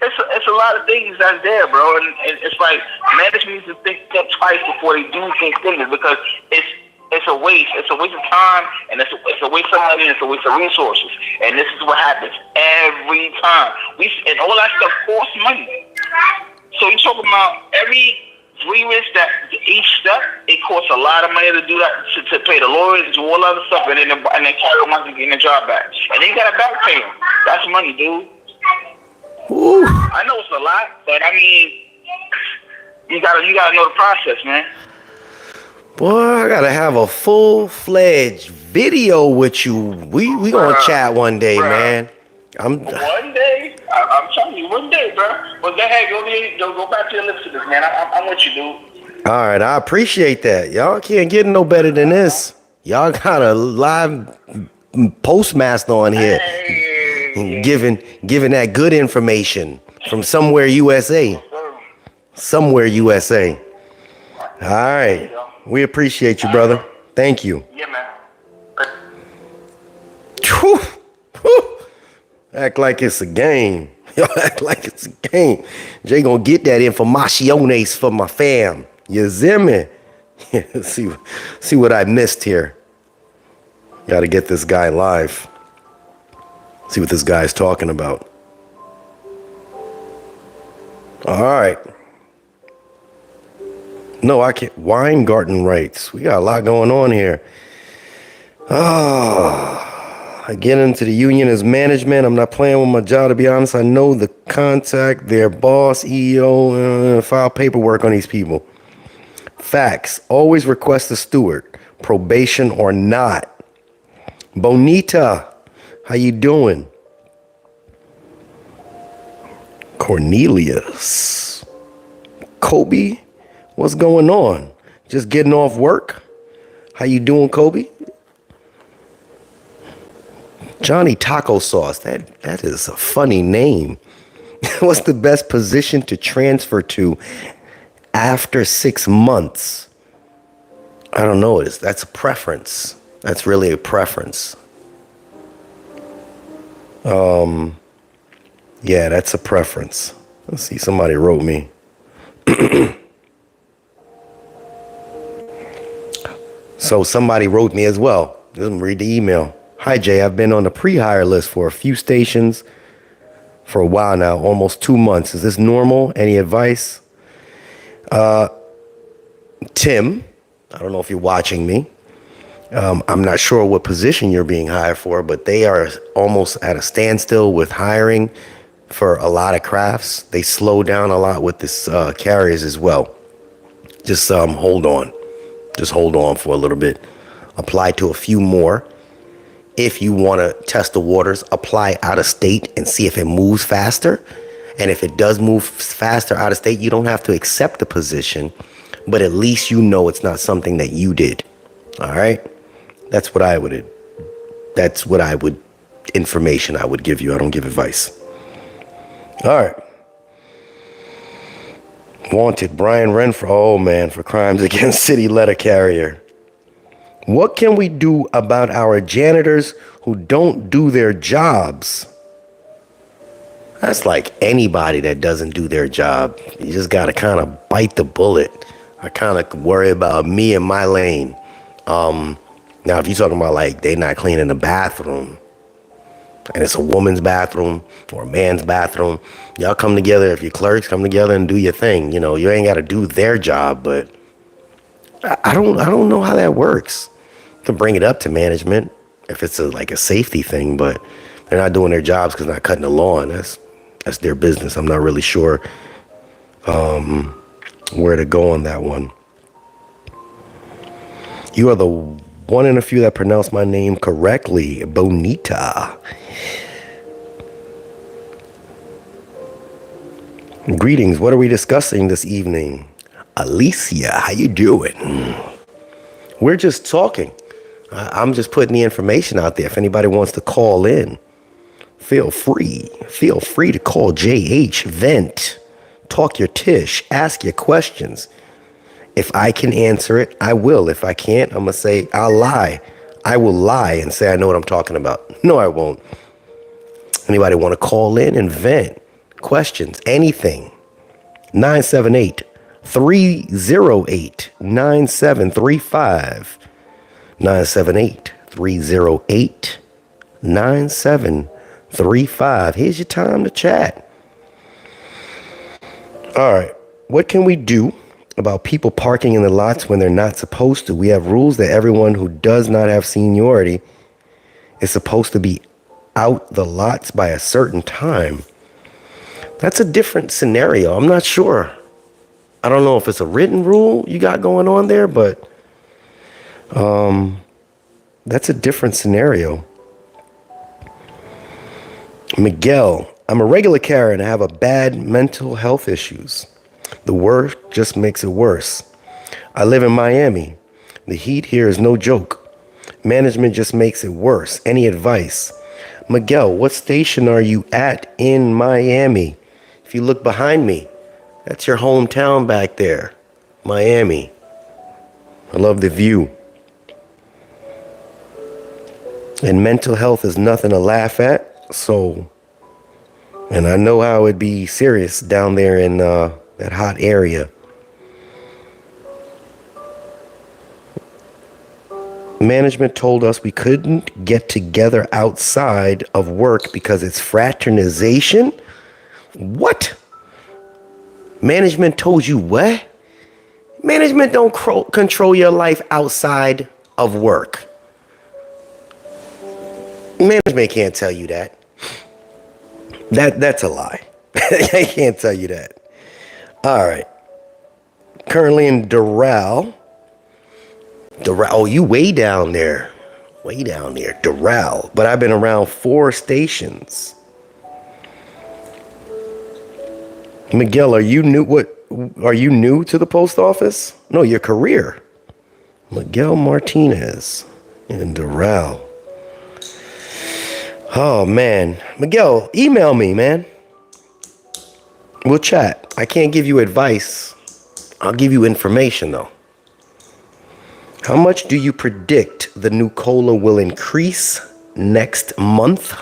it's a lot of things that's there, bro, and it's like management needs to think twice before they do things because it's a waste. It's a waste of time, and it's a waste of money, and it's a waste of resources. And this is what happens every time. And all that stuff costs money. So you're talking about every grievance each step, it costs a lot of money to do that, to pay the lawyers and do all other stuff, and then carry them out to getting the job back. And then you gotta back pay them. That's money, dude. Ooh. I know it's a lot, but I mean, you gotta know the process, man. Boy, I gotta have a full-fledged video with you. We gonna chat one day, man. One day? I'm telling you, one day, bro. Well, go ahead, go back to your lips to this, man. I'm with you, dude. All right, I appreciate that. Y'all can't get no better than this. Y'all got a live postmaster on here, giving that good information from somewhere USA. Somewhere USA. All right. We appreciate you, brother. Thank you. Yeah, man. Whew. Whew. Act like it's a game. Y'all act like it's a game. Jay gonna get that informaciones for my fam. You see me? See what I missed here. Gotta get this guy live. See what this guy's talking about. All right. No, I can't. Weingarten rights. We got a lot going on here. I get into the union as management. I'm not playing with my job, to be honest. I know the contact, their boss, EO, file paperwork on these people. Facts. Always request a steward, probation or not. Bonita, how you doing? Cornelius. Kobe, what's going on? Just getting off work? How you doing, Kobe? Johnny Taco Sauce. That is a funny name. What's the best position to transfer to after 6 months? I don't know. That's a preference. That's really a preference. Yeah, that's a preference. Let's see, somebody wrote me. So somebody wrote me as well. Let me read the email. Hi, Jay. I've been on the pre-hire list for a few stations for a while now, almost 2 months. Is this normal? Any advice? Tim, I don't know if you're watching me. I'm not sure what position you're being hired for, but they are almost at a standstill with hiring for a lot of crafts. They slow down a lot with this carriers as well. Just hold on. Just hold on for a little bit. Apply to a few more. If you want to test the waters, apply out of state and see if it moves faster. And if it does move faster out of state, you don't have to accept the position, but at least you know it's not something that you did. All right? That's what I would information I would give you. I don't give advice. All right. Wanted, Brian Renfro. Oh, man, for crimes against city letter carrier. What can we do about our janitors who don't do their jobs? That's like anybody that doesn't do their job. You just got to kind of bite the bullet. I kind of worry about me and my lane. Now, if you're talking about like they not cleaning the bathroom, and it's a woman's bathroom or a man's bathroom, y'all come together. If your clerks come together and do your thing, you know, you ain't got to do their job. But I don't know how that works. You can bring it up to management if it's like a safety thing, but they're not doing their jobs because they're not cutting the lawn. That's their business. I'm not really sure where to go on that one. You are the one in a few that pronounce my name correctly, Bonita. Greetings. What are we discussing this evening? Alicia, how you doing? We're just talking. I'm just putting the information out there. If anybody wants to call in, feel free. Feel free to call JH, vent, talk your tish, ask your questions. If I can answer it, I will. If I can't, I'm going to say I'll lie. I will lie and say I know what I'm talking about. No, I won't. Anybody want to call in and vent? Questions, anything. 978-308-9735. 978-308-9735. Here's your time to chat. All right. What can we do about people parking in the lots when they're not supposed to? We have rules that everyone who does not have seniority is supposed to be out the lots by a certain time. That's a different scenario. I'm not sure. I don't know if it's a written rule you got going on there, but that's a different scenario. Miguel, I'm a regular carrier and I have a bad mental health issues. The work just makes it worse. I live in Miami. The heat here is no joke. Management just makes it worse. Any advice? Miguel, what station are you at in Miami? If you look behind me, that's your hometown back there, Miami. I love the view. And mental health is nothing to laugh at. So, and I know how it'd be serious down there in that hot area. Management told us we couldn't get together outside of work because it's fraternization. What? Management told you what? Management don't control your life outside of work. Management can't tell you that. That's a lie. They can't tell you that. All right. Currently in Doral. Oh, you way down there. Way down there. Doral. But I've been around 4 stations. Miguel, are you new? Are you new to the post office? No, your career. Miguel Martinez in Doral. Oh, man. Miguel, email me, man. We'll chat. I can't give you advice. I'll give you information, though. How much do you predict the new COLA will increase next month?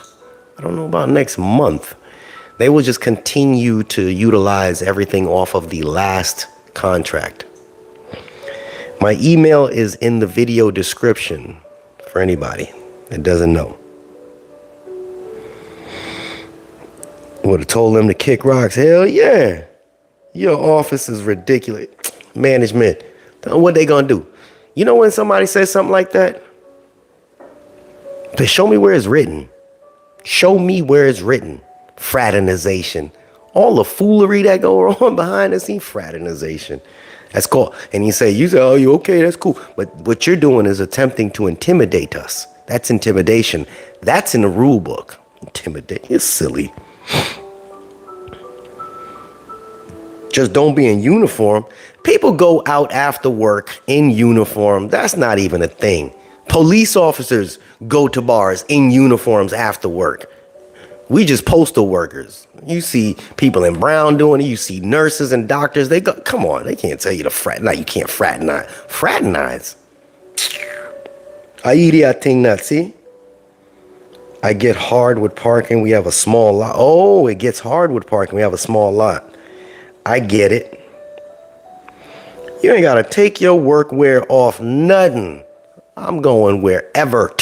I don't know about next month. They will just continue to utilize everything off of the last contract. My email is in the video description for anybody that doesn't know. Would have told them to kick rocks. Hell yeah. Your office is ridiculous. Management. What they gonna do? You know when somebody says something like that? They show me where it's written. Show me where it's written. Fraternization. All the foolery that go on behind the scene. Fraternization. That's called. And you say, oh, you okay? That's cool. But what you're doing is attempting to intimidate us. That's intimidation. That's in the rule book. Intimidate. It's silly. Just don't be in uniform. People go out after work in uniform. That's not even a thing. Police officers go to bars in uniforms after work. We just postal workers. You see people in brown doing it. You see nurses and doctors. They go, come on, they can't tell you to fraternize. You can't fraternize. Fraternize. Airia ting that, see? I get hard with parking. We have a small lot. Oh, it gets hard with parking. We have a small lot. I get it. You ain't got to take your work wear off nothing. I'm going wherever.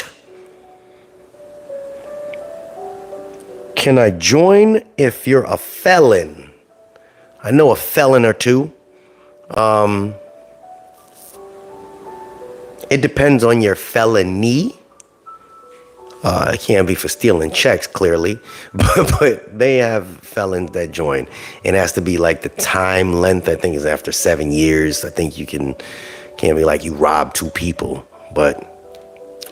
Can I join if you're a felon? I know a felon or two. It depends on your felony. It can't be for stealing checks, clearly, but they have felons that join. It has to be like the time length. I think is after 7 years. I think you can't be like you robbed 2 people, but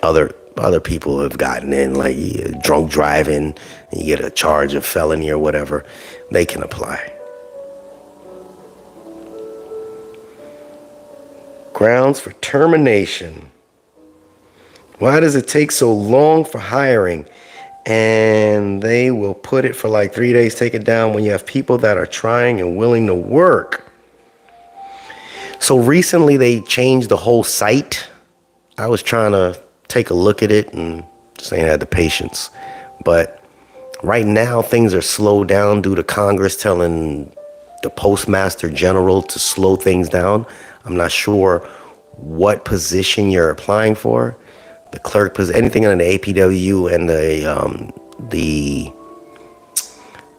other people have gotten in, like drunk driving, and you get a charge of felony or whatever. They can apply. Grounds for termination. Why does it take so long for hiring? And they will put it for like 3 days, take it down when you have people that are trying and willing to work. So recently they changed the whole site. I was trying to take a look at it and just ain't had the patience. But right now things are slowed down due to Congress telling the Postmaster General to slow things down. I'm not sure what position you're applying for. The clerk position, anything on the APW and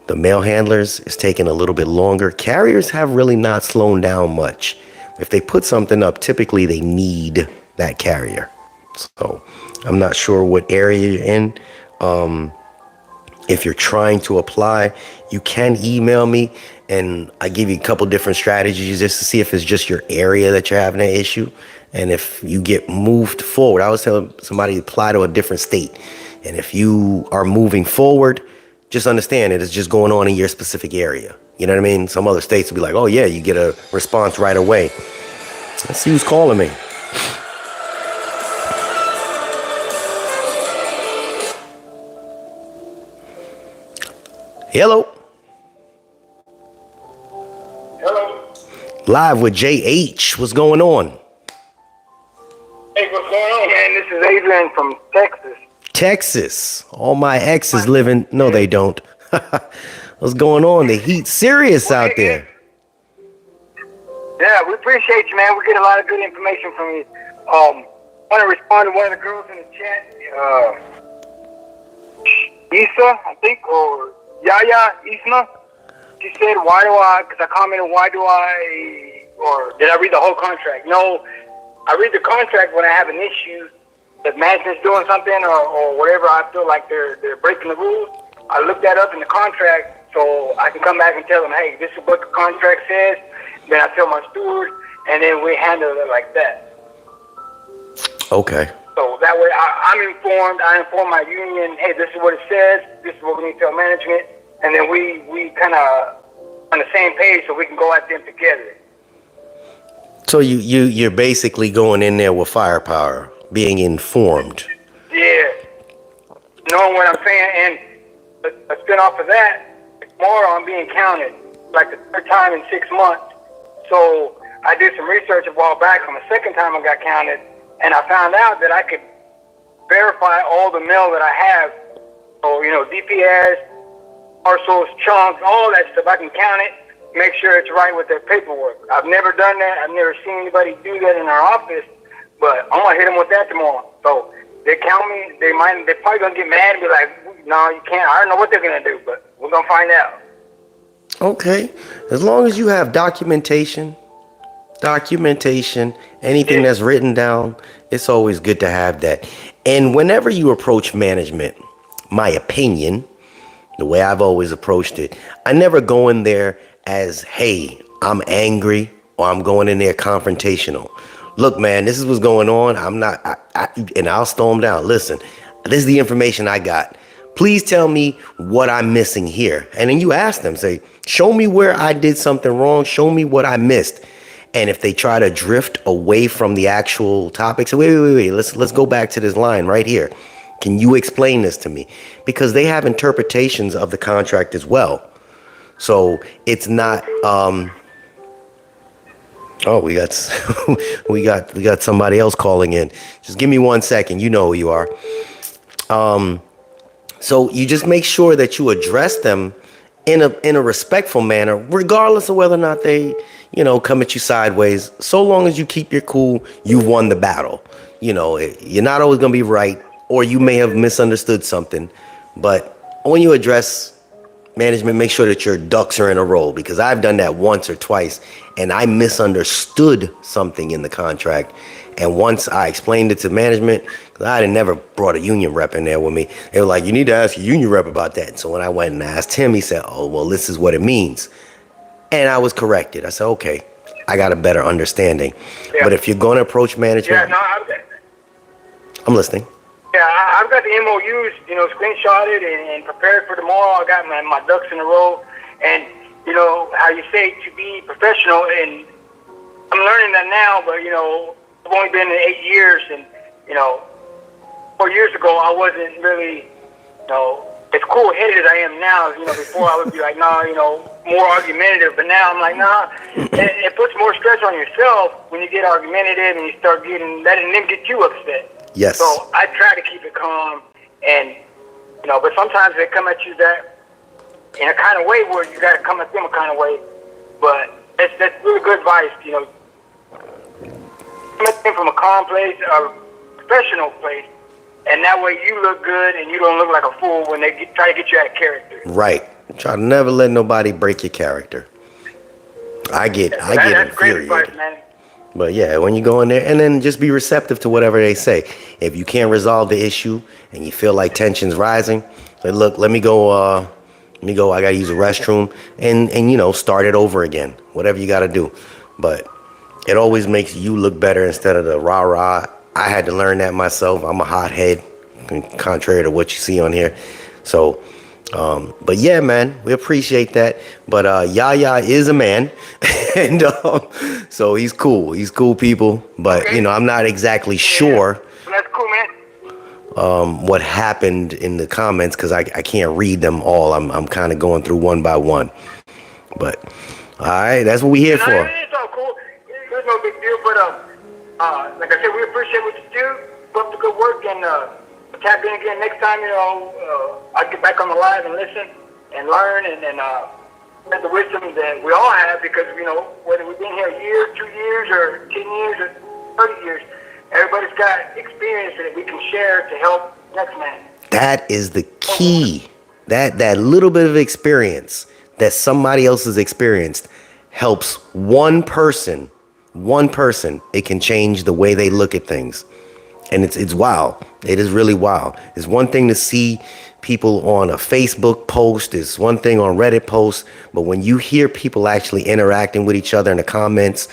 the mail handlers is taking a little bit longer. Carriers have really not slowed down much. If they put something up, typically they need that carrier. So I'm not sure what area you're in. If you're trying to apply, you can email me and I give you a couple different strategies just to see if it's just your area that you're having an issue. And if you get moved forward, I was telling somebody to apply to a different state. And if you are moving forward, just understand it is just going on in your specific area. You know what I mean? Some other states will be like, oh yeah, you get a response right away. Let's see who's calling me. Hello. Hello. Live with JH. What's going on? Hey, what's going on, man? This is Adrian from Texas. Texas. All my exes living. No, they don't. What's going on? The heat's serious out there. Yeah, we appreciate you, man. We get a lot of good information from you. Want to respond to one of the girls in the chat. Issa, I think, or Yaya Isma. She said, why do I, because I commented, or did I read the whole contract? No, I read the contract when I have an issue that management's doing something or whatever. I feel like they're breaking the rules. I look that up in the contract so I can come back and tell them, hey, this is what the contract says. Then I tell my steward, and then we handle it like that. Okay. So that way I'm informed. I inform my union, hey, this is what it says. This is what we need to tell management. And then we kind of on the same page so we can go at them together. So you're basically going in there with firepower, being informed. Yeah. Knowing what I'm saying. And a spin off of that, tomorrow I'm being counted like the 3rd time in 6 months. So I did some research a while back on the 2nd time I got counted, and I found out that I could verify all the mail that I have. So, DPS, parcels, chunks, all that stuff. I can count it, make sure it's right with their paperwork. I've never done that. I've never seen anybody do that in our office, but I'm gonna hit them with that tomorrow. So they count me. They're probably gonna get mad and be like, "No, you can't." I don't know what they're gonna do, but we're gonna find out. Okay, as long as you have documentation, anything that's written down, it's always good to have that. And whenever you approach management, my opinion, the way I've always approached it, I never go in there as, hey, I'm angry, or I'm going in there confrontational. Look, man, this is what's going on. I'm not, and I'll storm down. Listen, this is the information I got. Please tell me what I'm missing here. And then you ask them, say, show me where I did something wrong. Show me what I missed. And if they try to drift away from the actual topic, say, wait, let's go back to this line right here. Can you explain this to me? Because they have interpretations of the contract as well. So it's not, oh, we got somebody else calling in. Just give me 1 second. You know who you are. So you just make sure that you address them in a respectful manner, regardless of whether or not they, come at you sideways. So long as you keep your cool, you've won the battle. You're not always going to be right, or you may have misunderstood something. But when you address management, make sure that your ducks are in a row, because I've done that once or twice and I misunderstood something in the contract. And once I explained it to management, because I had never brought a union rep in there with me, they were like, you need to ask your union rep about that. So when I went and asked him, he said, oh, well, this is what it means. And I was corrected. I said, okay, I got a better understanding. Yeah. But if you're going to approach management, I'm listening. Yeah, I've got the MOUs, screenshotted and prepared for tomorrow. I got my ducks in a row. And, how you say to be professional, and I'm learning that now, but, I've only been in 8 years, and, 4 years ago, I wasn't really, as cool-headed as I am now. Before I would be like, more argumentative, but now I'm like, nah. It puts more stress on yourself when you get argumentative and you start letting them get you upset. Yes. So I try to keep it calm, and but sometimes they come at you that in a kind of way where you got to come at them a kind of way. But that's really good advice. Come at them from a calm place, a professional place, and that way you look good and you don't look like a fool when they try to get you out of character. Right. Try to never let nobody break your character. I get that's great advice, man. But yeah, when you go in there, and then just be receptive to whatever they say. If you can't resolve the issue and you feel like tension's rising, say, look, let me go, I gotta use the restroom, and start it over again. Whatever you gotta do. But it always makes you look better instead of the rah-rah. I had to learn that myself. I'm a hothead, contrary to what you see on here. So, but yeah, man, we appreciate that. But Yaya is a man, and so he's cool. He's cool people. But okay. I'm not exactly sure. That's cool, man. What happened in the comments, because I can't read them all. I'm kind of going through one by one. But all right, that's what we here for. It's all cool. There's no big deal. But like I said, we appreciate what you do. Keep up the good work, and tap in again next time. I'll get back on the live and listen and learn and get the wisdom that we all have, because whether we've been here a year, 2 years, or 10 years, or 30 years, everybody's got experience that we can share to help next man. That is the key. That little bit of experience that somebody else has experienced helps one person. It can change the way they look at things. And it's wild. It is really wild. It's one thing to see people on a Facebook post. It's one thing on Reddit posts. But when you hear people actually interacting with each other in the comments,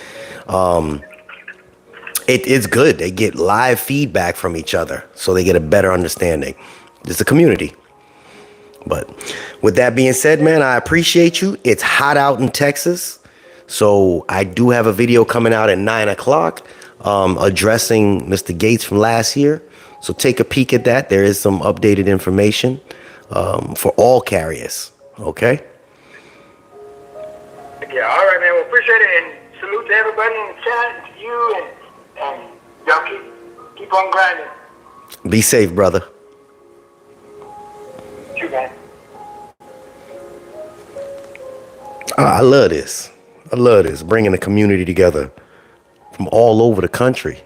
it's good. They get live feedback from each other, so they get a better understanding. It's a community. But with that being said, man, I appreciate you. It's hot out in Texas. So I do have a video coming out at 9 o'clock. Addressing Mr. Gates from last year. So take a peek at that. There is some updated information for all carriers. Okay? Yeah, all right, man. We appreciate it. And salute to everybody in the chat, and to you, and y'all keep on grinding. Be safe, brother. You, man. I love this. I love this, bringing the community together from all over the country.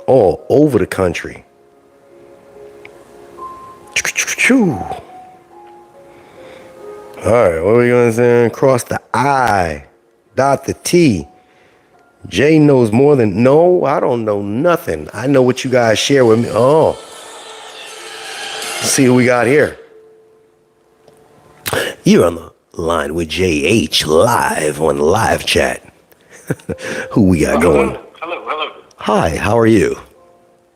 All over the country. All right, what are we going to say? Cross the I, dot the T. Jay knows more than, no, I don't know nothing. I know what you guys share with me. Oh, let's see who we got here. You're on the line with JH live on live chat. Who we got going? Hello. Hi, how are you?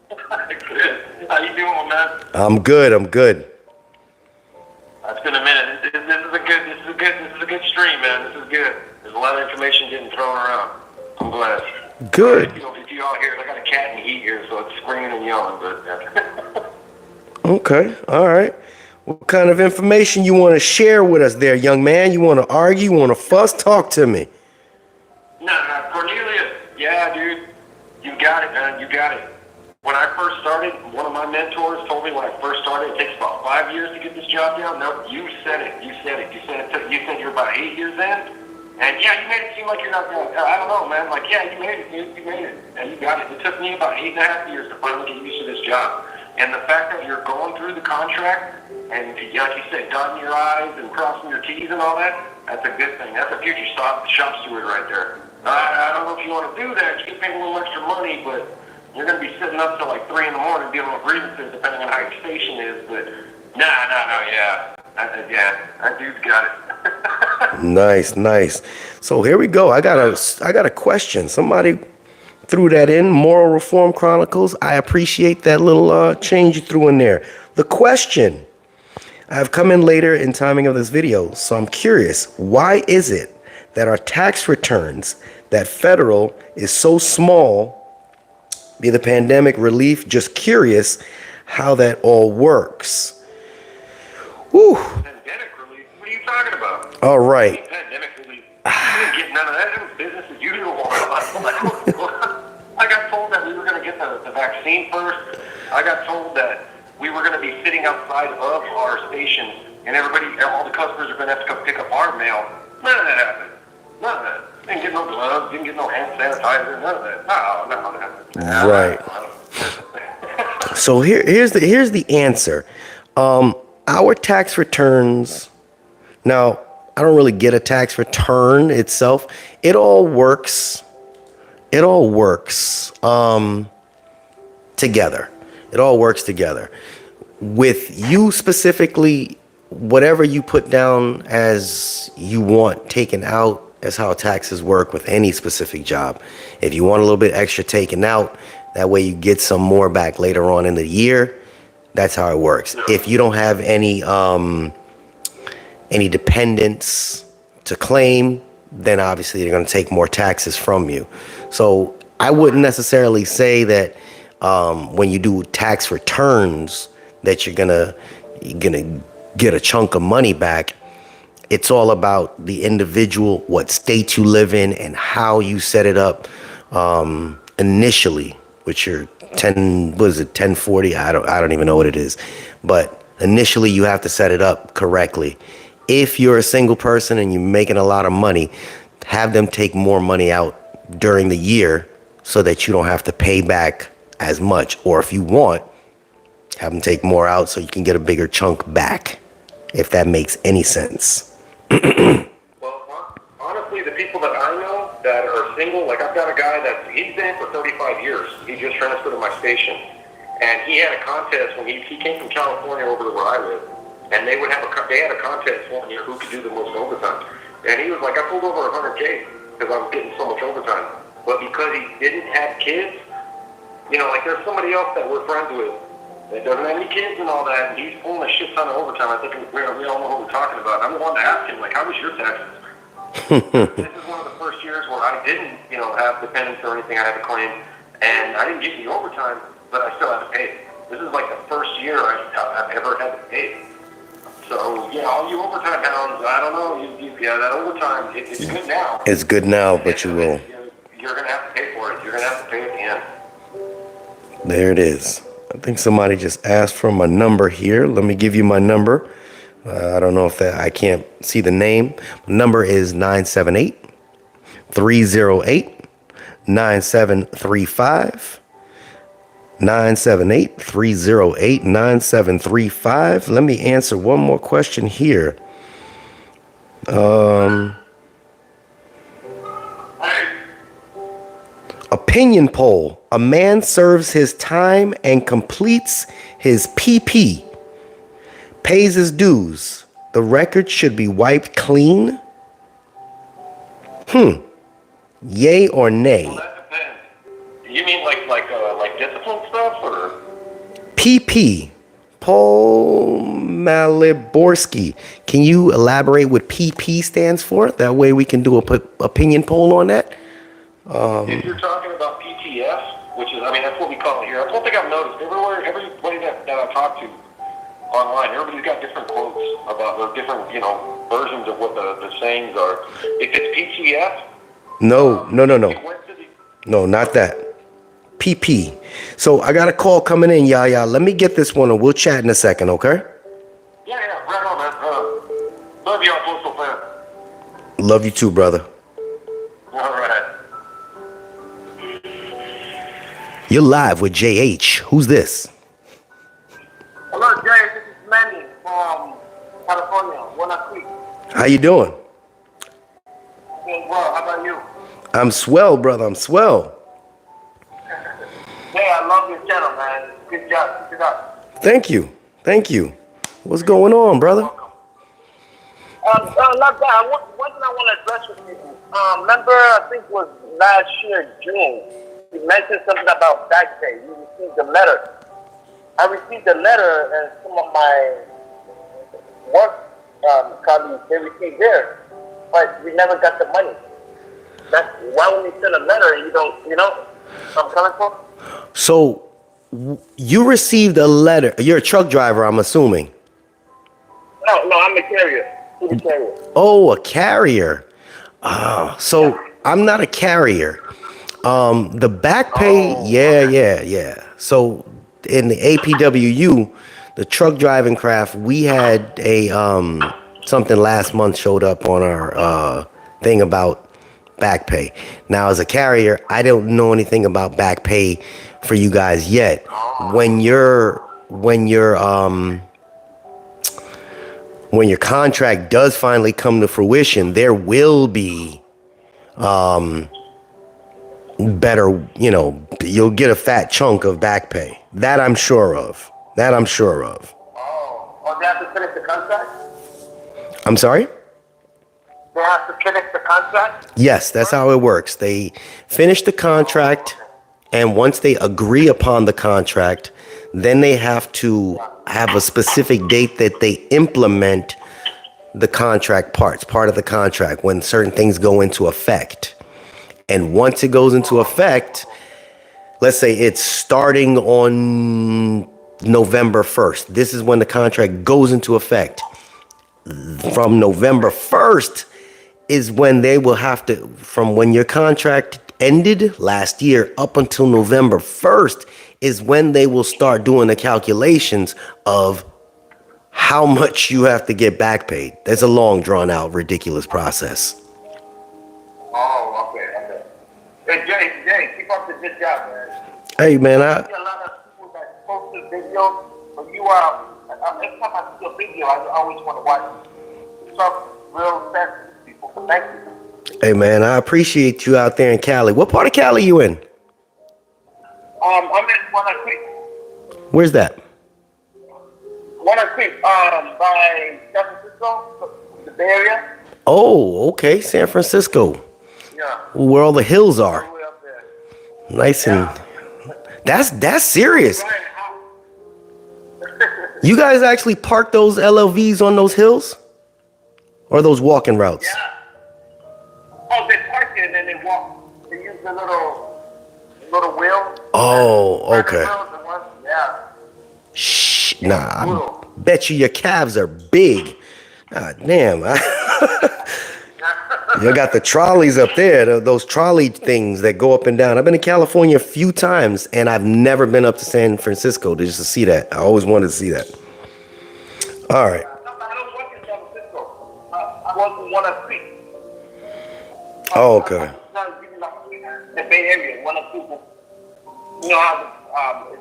Good. How you doing, man? I'm good. It's been a minute. This is a good stream, man. This is good. There's a lot of information getting thrown around. I'm glad. Good. If you all hear it, I got a cat in the heat here, so it's screaming and yelling, but Okay, all right. What kind of information you want to share with us there, young man? You want to argue? You want to fuss? Talk to me. Nah, Cornelius. Yeah, dude. You got it, man. You got it. When I first started, one of my mentors told me when I first started, it takes about 5 years to get this job down. No, you said it. You said you're about 8 years in. And yeah, you made it seem like you're not going. I don't know, man. Like, yeah, you made it. You made it. And you got it. It took me about 8.5 years to finally get used to this job. And the fact that you're going through the contract and, like you said, dotting your I's and crossing your T's and all that, that's a good thing. That's a future shop steward right there. I don't know if you want to do that. You get paid a little extra money, but you're going to be sitting up till like 3 in the morning dealing with grievances, depending on how your station is. But yeah. That dude's got it. Nice. So here we go. I got a question. Somebody threw that in. Moral Reform Chronicles. I appreciate that little change you threw in there. The question. I've come in later in timing of this video, so I'm curious. Why is it that our tax returns, that federal is so small? Be the pandemic relief. Just curious how that all works. Whew. Pandemic relief? What are you talking about? All right. Pandemic relief. You didn't get none of that. It was business as usual. I got told that we were going to get the vaccine first. I got told that we were going to be sitting outside of our station, and all the customers are going to have to come pick up our mail. None of that happened. None of that. Didn't get no gloves. Didn't get no hand sanitizer. None of that. No. Right. So here's the answer. Our tax returns. Now, I don't really get a tax return itself. It all works together. It all works together. With you specifically, whatever you put down as you want taken out is how taxes work with any specific job. If you want a little bit extra taken out, that way you get some more back later on in the year. That's how it works. If you don't have any dependents to claim, then obviously they're going to take more taxes from you. So I wouldn't necessarily say that when you do tax returns that you're gonna get a chunk of money back. It's all about the individual, what state you live in, and how you set it up initially, with your 1040? I don't even know what it is, but initially you have to set it up correctly. If you're a single person and you're making a lot of money, have them take more money out during the year so that you don't have to pay back as much. Or if you want, have them take more out so you can get a bigger chunk back, if that makes any sense. Well, honestly, the people that I know that are single, like I've got a guy he's been for 35 years. He just transferred to my station. And he had a contest when he came from California over to where I live. And they had a contest one year who could do the most overtime. And he was like, I pulled over 100K because I was getting so much overtime. But because he didn't have kids, like there's somebody else that we're friends with that doesn't have any kids and all that, and he's pulling a shit ton of overtime. I think we all know what we're talking about. I'm the one to ask him, like, how was your taxes? This is one of the first years where I didn't, have dependents or anything I had to claim, and I didn't get any overtime, but I still had to pay. This is like the first year I've ever had to pay. So, yeah, all you overtime hounds, I don't know, that overtime, it's good now. It's good now, but you will. You're going to have to pay for it. You're going to have to pay at the end. There it is. I think somebody just asked for my number here. Let me give you my number. I don't know if that, I can't see the name. Number is 978-308-9735. 978-308-9735. Let me answer one more question here. Opinion poll. A man serves his time and completes his PP. Pays his dues. The record should be wiped clean. Yay or nay? Well, that depends. You mean like discipline stuff or? PP. Paul Maliborski. Can you elaborate what PP stands for? That way we can do a opinion poll on that. If you're talking about PTS, which is, I mean, that's what we call it here. That's one thing I've noticed. Everywhere, everybody that I've talked to online, everybody's got different quotes about the different, versions of what the sayings are. If it's PTS, No. it went to the, No, not that. PP. So I got a call coming in, Yaya. Let me get this one and we'll chat in a second, okay? yeah, right on, man. Love you, Postal fan. Love you too, brother. All right. You're live with JH. Who's this? Hello, Jay. This is Manny from California, Walnut Creek. How you doing? Doing well. How about you? I'm swell, brother. I'm swell. Hey, I love your channel, man. Good job. Keep it up. Thank you. Thank you. What's going on, brother? Not bad. One thing I want to address with you. Remember, I think it was last year, June, you mentioned something about back pay. You received a letter. I received a letter, and some of my work colleagues, they received theirs, but we never got the money. Why would you send a letter and you don't, I'm coming from? So you received a letter. You're a truck driver, I'm assuming. No, I'm a carrier. Who's a carrier? Oh, a carrier. So I'm not a carrier. The back pay, yeah. So in the APWU, the truck driving craft, we had a something last month showed up on our thing about back pay. Now, as a carrier, I don't know anything about back pay for you guys yet. When your contract does finally come to fruition, there will be better, you'll get a fat chunk of back pay. That I'm sure of. They have to finish the contract? I'm sorry? They have to finish the contract? Yes, that's how it works. They finish the contract, and once they agree upon the contract, then they have to have a specific date that they implement the contract part of the contract, when certain things go into effect. And once it goes into effect, let's say it's starting on November 1st. This is when the contract goes into effect. From November 1st is when they will have to, from when your contract ended last year up until November 1st is when they will start doing the calculations of how much you have to get back paid. That's a long, drawn out, ridiculous process. Oh, okay. Hey, Jay, keep up the good job, man. Hey, man, I see a lot of people that post the video, but you are, every time I see a video, I always want to watch some real sensitive people. Thank you. Hey, man, I appreciate you out there in Cali. What part of Cali you in? I'm in Walnut Creek. Where's that? Walnut Creek, by San Francisco, the Bay Area. Oh, okay, San Francisco. Yeah. Where all the hills are. All the way up there. Nice and that's serious. Right. You guys actually park those LLVs on those hills? Or those walking routes? Yeah. Oh, they park it and then they walk. They use the little wheel. Oh, okay. Yeah. Shh, nah, I bet you your calves are big. God damn. You got the trolleys up there, those trolley things that go up and down. I've been to California a few times, and I've never been up to San Francisco just to see that. I always wanted to see that. All right. I don't One of three. Oh, okay. The Bay Area, one of two. You know how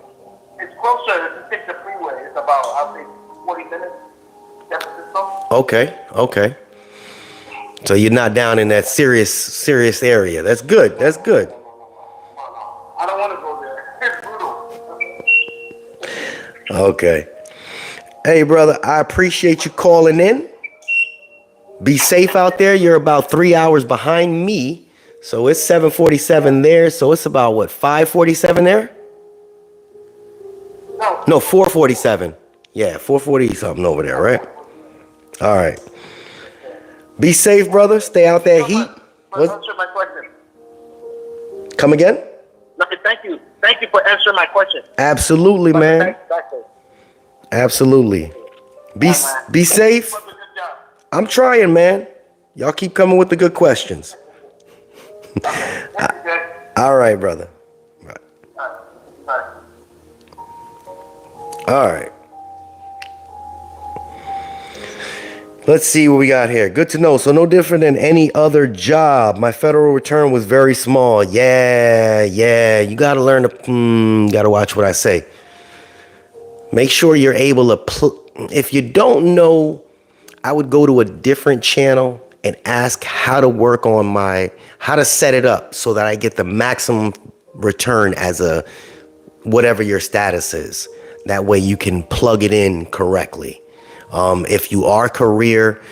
it's closer to take the freeway. It's about, I'll say, 40 minutes. San Francisco. Okay. So you're not down in that serious area. That's good. That's good. I don't want to go there. It's brutal. Okay. Hey, brother, I appreciate you calling in. Be safe out there. You're about 3 hours behind me. So it's 7:47 there. So it's about, what, 5:47 there? No, 4:47. Yeah, 4:40 something over there, right? All right. Be safe, brother. Stay out that heat. Answer my question. Come again? Okay, thank you. Thank you for answering my question. Absolutely, man. Absolutely. Be safe. I'm trying, man. Y'all keep coming with the good questions. All right, brother. All right. Let's see what we got here. Good to know. So no different than any other job. My federal return was very small. Yeah. You got to learn to, got to watch what I say. Make sure you're able to, if you don't know, I would go to a different channel and ask how to work on how to set it up so that I get the maximum return as whatever your status is. That way you can plug it in correctly. If you are career,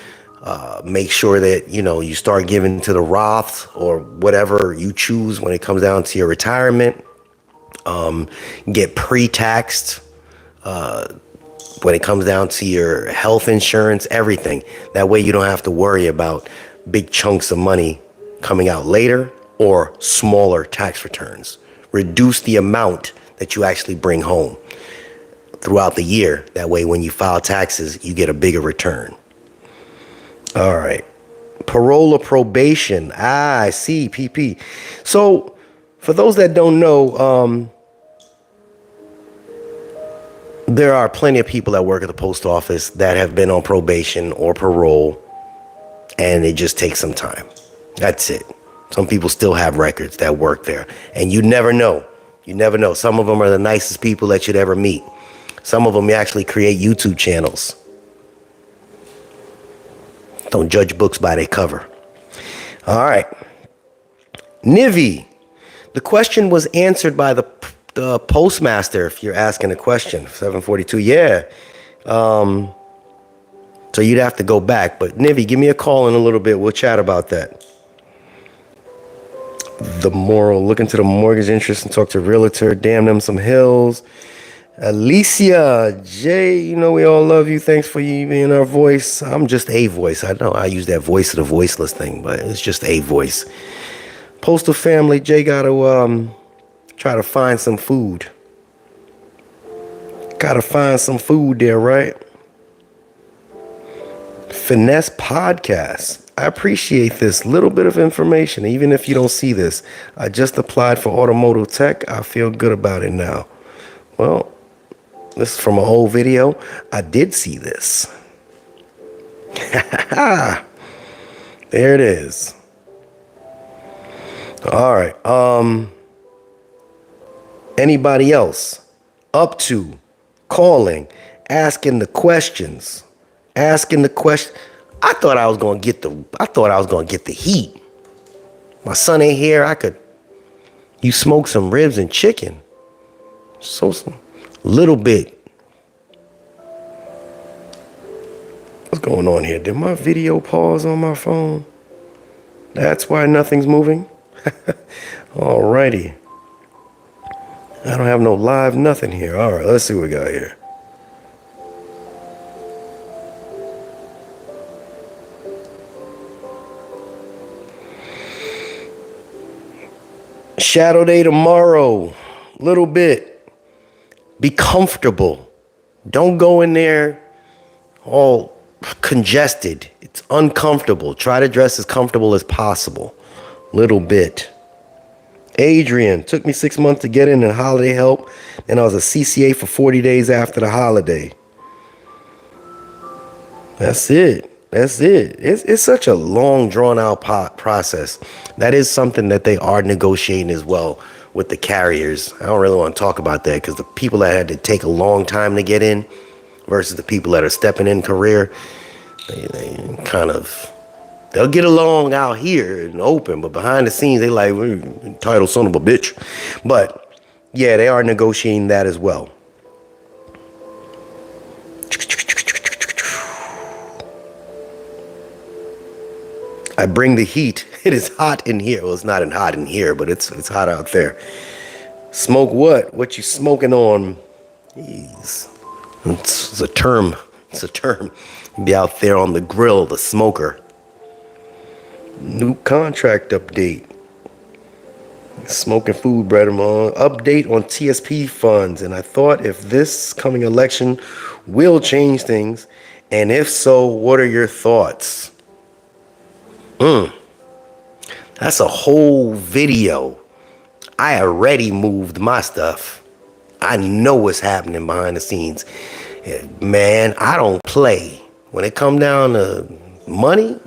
make sure that, you start giving to the Roth or whatever you choose when it comes down to your retirement. Get pre-taxed when it comes down to your health insurance, everything. That way you don't have to worry about big chunks of money coming out later or smaller tax returns. Reduce the amount that you actually bring home throughout the year. That way, when you file taxes, you get a bigger return. All right. Parole or probation. I see, PP. So, for those that don't know, there are plenty of people that work at the post office that have been on probation or parole, and it just takes some time. That's it. Some people still have records that work there, and you never know. You never know. Some of them are the nicest people that you'd ever meet. Some of them actually create YouTube channels. Don't judge books by their cover. All right. Nivi. The question was answered by the postmaster, if you're asking a question. 742. Yeah. So you'd have to go back. But Nivi, give me a call in a little bit. We'll chat about that. The moral. Look into the mortgage interest and talk to realtor. Damn them some hills. Alicia, Jay, we all love you. Thanks for you being our voice. I'm just a voice. I know I use that voice of the voiceless thing, but it's just a voice. Postal family, Jay got to try to find some food. Got to find some food there, right? Finesse podcast. I appreciate this little bit of information, even if you don't see this. I just applied for automotive tech. I feel good about it now. Well, this is from an old video. I did see this. There it is. All right. Anybody else up to calling, asking the questions? I thought I was gonna get the heat. My son ain't here. You smoke some ribs and chicken. So some little bit. What's going on here? Did my video pause on my phone? That's why nothing's moving? Alrighty. I don't have no live nothing here. All right, let's see what we got here. Shadow day tomorrow. Little bit. Be comfortable. Don't go in there all congested. It's uncomfortable. Try to dress as comfortable as possible. Little bit. Adrian, took me 6 months to get in and holiday help. And I was a CCA for 40 days after the holiday. That's it. That's it. It's such a long, drawn out process. That is something that they are negotiating as well with the carriers. I don't really want to talk about that because the people that had to take a long time to get in versus the people that are stepping in career, they kind of, they'll get along out here and open, but behind the scenes, they like, we're entitled son of a bitch. But yeah, they are negotiating that as well. I bring the heat. It is hot in here. Well, it's not hot in here, but it's hot out there. Smoke what? What you smoking on? Jeez. It's a term. It's a term. Be out there on the grill, the smoker. New contract update. Smoking food, bread, update on TSP funds. And I thought if this coming election will change things, and if so, what are your thoughts? That's a whole video. I already moved my stuff. I know what's happening behind the scenes. Man, I don't play. When it come down to money,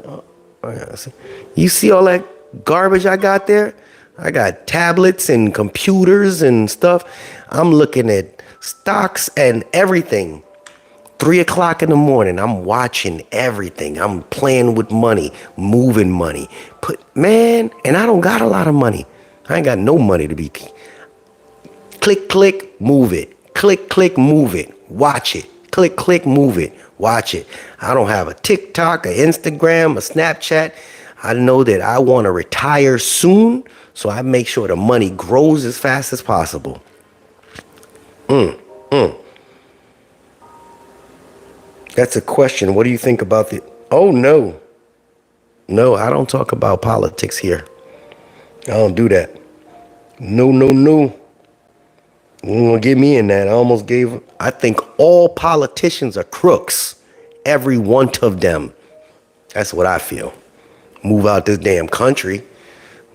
you see all that garbage I got there? I got tablets and computers and stuff. I'm looking at stocks and everything. 3 o'clock in the morning, I'm watching everything. I'm playing with money, moving money. Man, and I don't got a lot of money. I ain't got no money to be. Click, click, move it. Click, click, move it. Watch it. Click, click, move it. Watch it. I don't have a TikTok, an Instagram, a Snapchat. I know that I want to retire soon, so I make sure the money grows as fast as possible. That's a question. What do you think about the... Oh, no. No, I don't talk about politics here. I don't do that. No, no, no. You don't want to get me in that. I think all politicians are crooks. Every one of them. That's what I feel. Move out this damn country.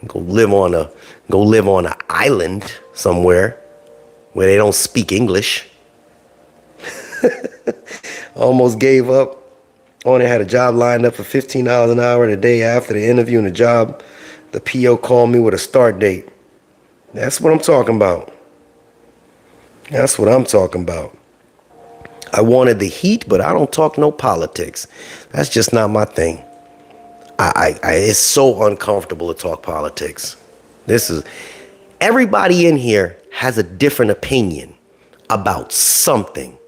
Go live on an island somewhere where they don't speak English. Almost gave up. Only had a job lined up for $15 an hour. The day after the interview and the job, the PO called me with a start date. That's what I'm talking about. That's what I'm talking about. I wanted the heat, but I don't talk no politics. That's just not my thing. It's so uncomfortable to talk politics. Everybody in here has a different opinion about something.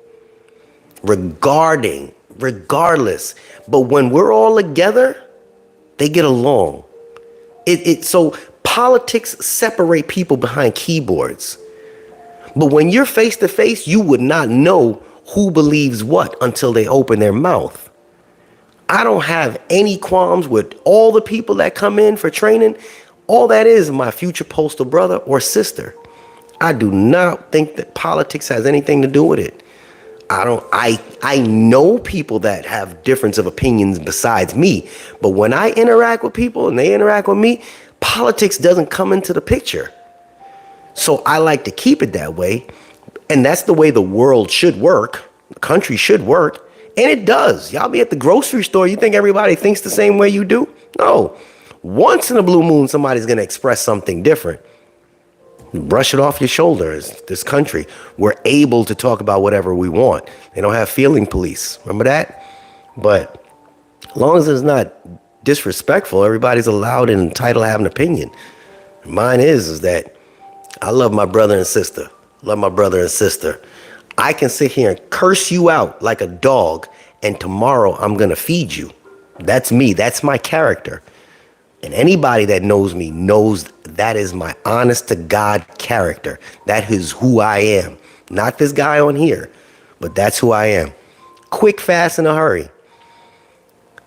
Regardless. But when we're all together, they get along. So politics separate people behind keyboards. But when you're face to face, you would not know who believes what until they open their mouth. I don't have any qualms with all the people that come in for training. All that is my future postal brother or sister. I do not think that politics has anything to do with it. I know people that have difference of opinions besides me, but when I interact with people and they interact with me, politics doesn't come into the picture. So I like to keep it that way, and that's the way the world should work. The country should work, and it does. Y'all be at the grocery store, you think everybody thinks the same way you do? No. Once in a blue moon, somebody's going to express something different. Brush it off your shoulders. This country, we're able to talk about whatever we want. They don't have feeling police. Remember that? But as long as it's not disrespectful, everybody's allowed and entitled to have an opinion. Mine is that I love my brother and sister. Love my brother and sister. I can sit here and curse you out like a dog, and tomorrow I'm going to feed you. That's me. That's my character. And anybody that knows me knows that is my honest to God character. That is who I am. Not this guy on here, but that's who I am. Quick, fast, in a hurry.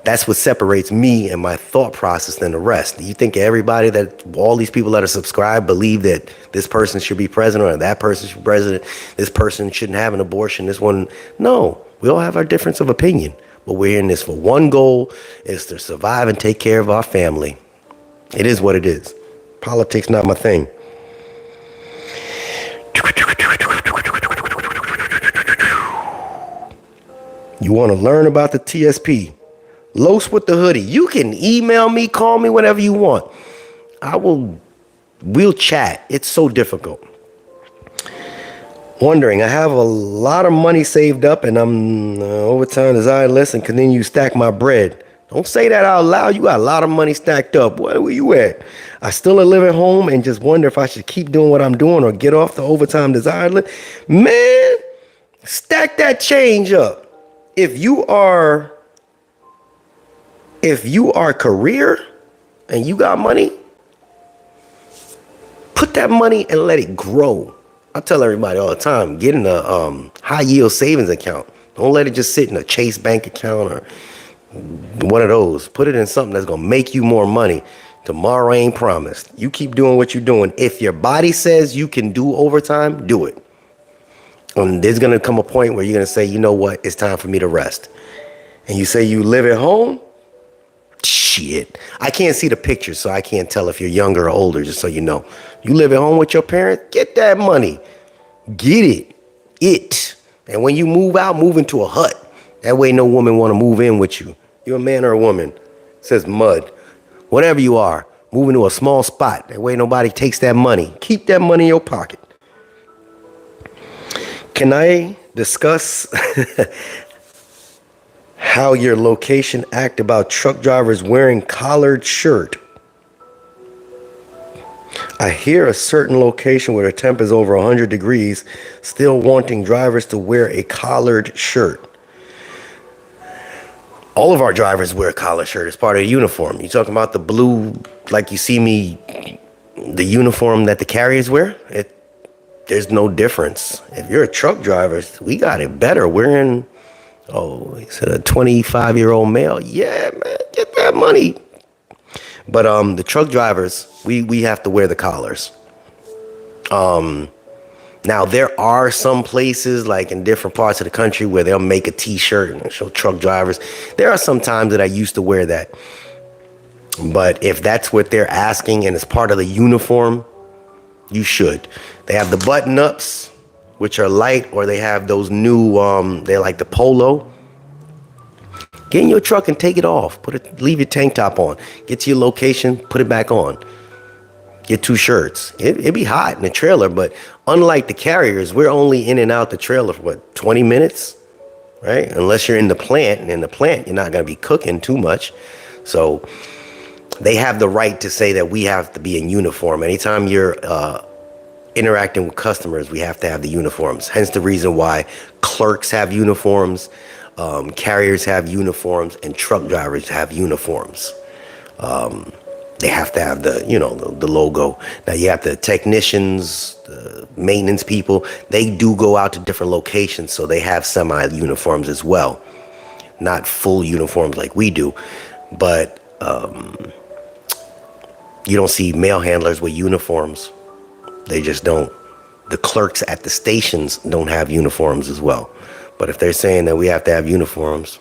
That's what separates me and my thought process than the rest. You think everybody all these people that are subscribed believe that this person should be president or that person should be president, this person shouldn't have an abortion, this one. No, we all have our difference of opinion. But we're in this for one goal, is to survive and take care of our family. It is what it is. Politics not my thing. You want to learn about the TSP? Los with the hoodie. You can email me, call me, whatever you want. We'll chat. It's so difficult. Wondering, I have a lot of money saved up and I'm overtime desired list and continue to stack my bread. Don't say that out loud. You got a lot of money stacked up. Where you at? I still live at home and just wonder if I should keep doing what I'm doing or get off the overtime desired list. Man, stack that change up. If you are career and you got money, put that money and let it grow. I tell everybody all the time, get in a high yield savings account. Don't let it just sit in a Chase bank account or one of those. Put it in something that's gonna make you more money. Tomorrow ain't promised. You keep doing what you're doing. If your body says you can do overtime, do it. And there's gonna come a point where you're gonna say, you know what, it's time for me to rest. And you say you live at home, shit. I can't see the picture, so I can't tell if you're younger or older, just so you know. You live at home with your parents, get that money. Get it. And when you move out, move into a hut. That way no woman want to move in with you. You're a man or a woman. It says mud. Whatever you are, move into a small spot. That way nobody takes that money. Keep that money in your pocket. Can I discuss how your location act about truck drivers wearing collared shirt? I hear a certain location where the temp is over 100 degrees still wanting drivers to wear a collared shirt. All of our drivers wear a collared shirt as part of the uniform. You talking about the blue, like you see me, the uniform that the carriers wear? There's no difference. If you're a truck driver, we got it better. We're in, he said a 25-year-old male. Yeah, man, get that money. But the truck drivers, we have to wear the collars. Now, there are some places, like in different parts of the country, where they'll make a T-shirt and show truck drivers. There are some times that I used to wear that. But if that's what they're asking and it's part of the uniform, you should. They have the button-ups, which are light, or they have those new, they're like the polo. Get in your truck and take it off. Leave your tank top on. Get to your location, put it back on. Get 2 shirts. It'd be hot in the trailer, but unlike the carriers, we're only in and out the trailer for 20 minutes, right? Unless you're in the plant, and in the plant, you're not gonna be cooking too much. So they have the right to say that we have to be in uniform. Anytime you're interacting with customers, we have to have the uniforms. Hence the reason why clerks have uniforms, carriers have uniforms, and truck drivers have uniforms. They have to have the logo. Now you have the technicians, the maintenance people, they do go out to different locations, so they have semi-uniforms as well. Not full uniforms like we do, but you don't see mail handlers with uniforms. They just don't. The clerks at the stations don't have uniforms as well. But if they're saying that we have to have uniforms,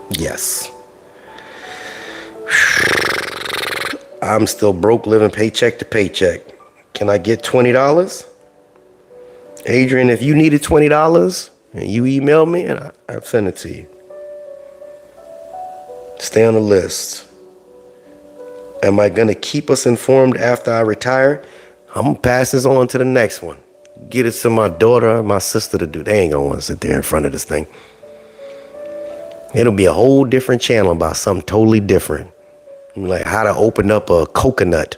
yes. I'm still broke, living paycheck to paycheck. Can I get $20? Adrian, if you needed $20 and you email me, and I'll send it to you. Stay on the list. Am I going to keep us informed after I retire? I'm going to pass this on to the next one. Get it to my daughter or my sister to do. They ain't going to want to sit there in front of this thing. It'll be a whole different channel about something totally different. Like how to open up a coconut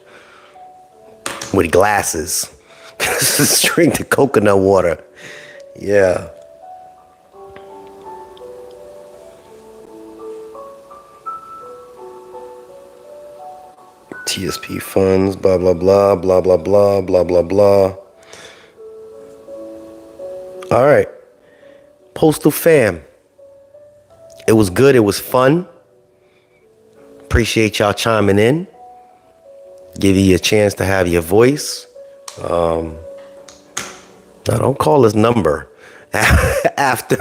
with glasses. Just drink the coconut water. Yeah. TSP funds, blah, blah, blah, blah, blah, blah, blah, blah, blah. All right. Postal fam. It was good. It was fun. Appreciate y'all chiming in. Give you a chance to have your voice. Now don't call this number after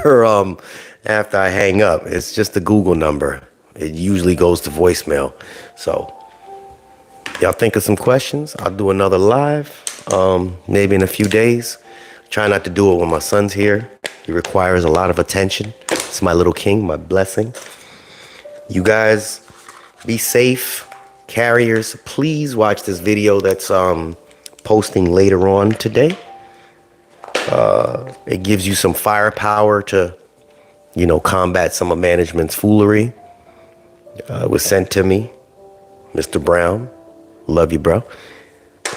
I hang up. It's just the Google number. It usually goes to voicemail. So y'all think of some questions. I'll do another live, maybe in a few days. Try not to do it when my son's here. He requires a lot of attention. It's my little king, my blessing. You guys be safe. Carriers, please watch this video that's posting later on today. It gives you some firepower to, combat some of management's foolery. It was sent to me, Mr. Brown. Love you, bro.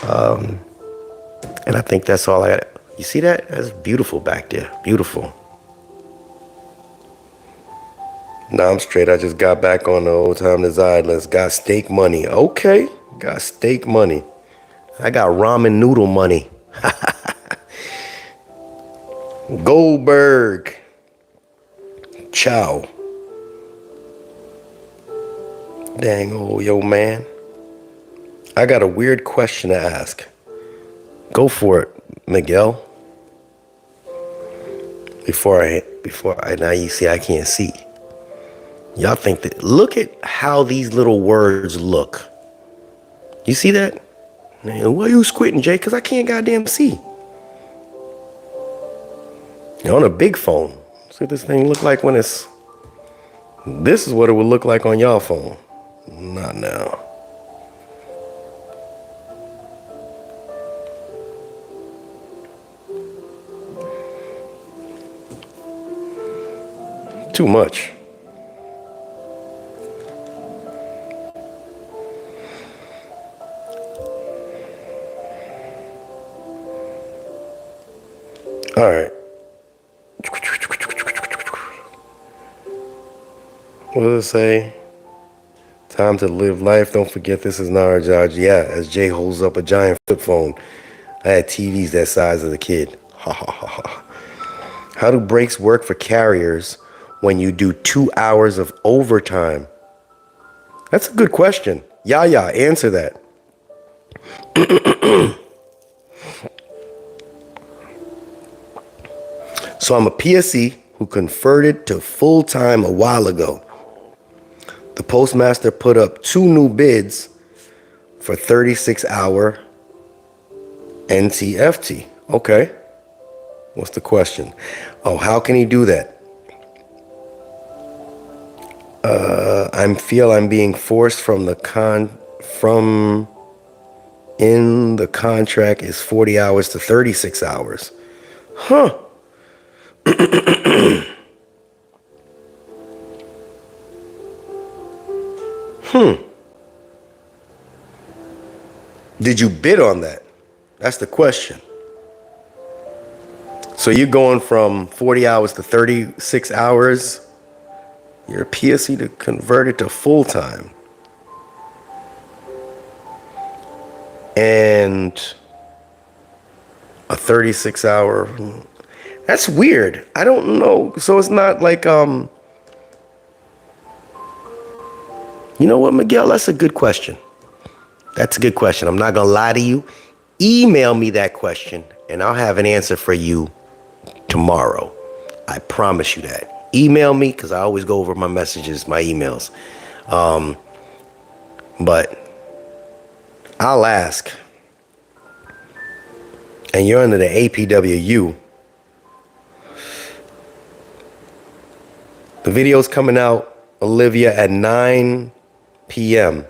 And I think that's all I got. You see that? That's beautiful back there. Beautiful. Nah, I'm straight. I just got back on the old time design list. Got steak money. Okay. Got steak money. I got ramen noodle money. Goldberg. Ciao. Dang, oh, yo, man. I got a weird question to ask. Go for it, Miguel. Before I now you see I can't see. Y'all think that, look at how these little words look. You see that? Man, why you squinting, Jay? Because I can't goddamn see. You're on a big phone. See what this thing look like when it's... This is what it would look like on y'all phone. Not now. Too much. All right. What does it say? Time to live life. Don't forget this is not our job. Yeah, as Jay holds up a giant flip phone. I had TVs that size as a kid. Ha ha ha ha. How do breaks work for carriers when you do 2 hours of overtime? That's a good question. Yeah, answer that. So I'm a PSE who converted to full-time a while ago. The postmaster put up 2 new bids for 36-hour NTFT. Okay. What's the question? Oh, how can he do that? I'm being forced from in the contract is 40 hours to 36 hours. Huh. Did you bid on that? That's the question. So you're going from 40 hours to 36 hours. You're a PSE to convert it to full-time. And a 36-hour. That's weird. I don't know. So it's not like, you know what, Miguel? That's a good question. That's a good question. I'm not going to lie to you. Email me that question, and I'll have an answer for you tomorrow. I promise you that. Email me, because I always go over my messages, my emails. But I'll ask. And you're under the APWU. The video's coming out, Olivia, at 9 p.m.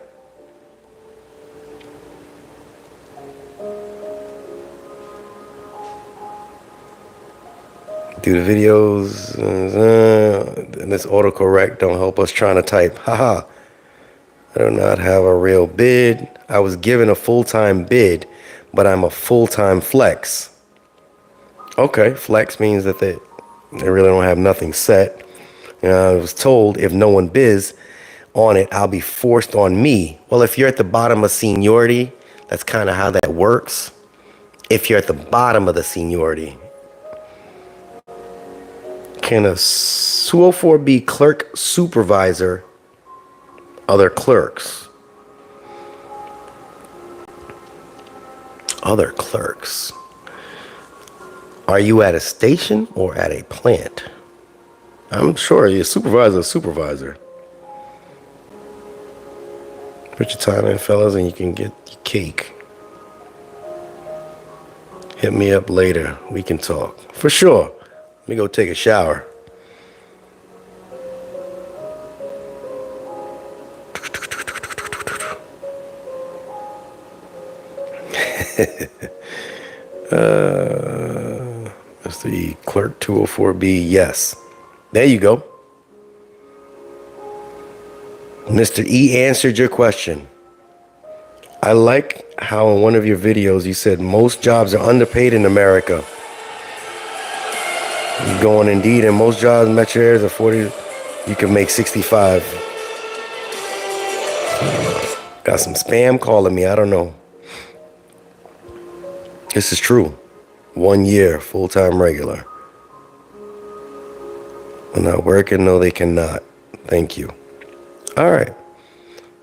Do the videos, and this autocorrect don't help us trying to type. Haha. I do not have a real bid. I was given a full-time bid, but I'm a full-time flex. Okay, flex means that they really don't have nothing set. I was told if no one bids on it, I'll be forced on me. Well, if you're at the bottom of seniority, that's kind of how that works. If you're at the bottom of the seniority. Can a 204B clerk supervisor other clerks? Other clerks. Are you at a station or at a plant? I'm sure you're a supervisor. Put your time in, fellas, and you can get your cake. Hit me up later. We can talk. For sure. Let me go take a shower. Mr. E, clerk 204B, yes. There you go. Mr. E answered your question. I like how in one of your videos you said most jobs are underpaid in America. You go on Indeed, and most jobs in metro areas are 40. You can make 65. Got some spam calling me. I don't know. This is true. 1 year, full-time regular. When not working, no, they cannot. Thank you. All right.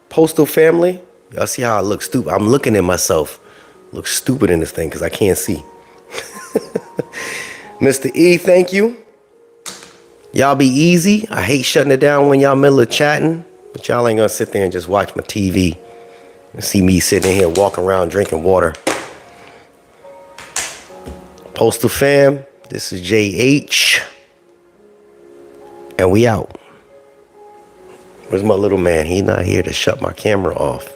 Postal family. Y'all see how I look stupid? I'm looking at myself. Look stupid in this thing because I can't see. Mr. E, thank you. Y'all be easy. I hate shutting it down when y'all middle of chatting. But y'all ain't gonna sit there and just watch my TV and see me sitting here walking around drinking water. Postal fam, this is JH. And we out. Where's my little man? He's not here to shut my camera off.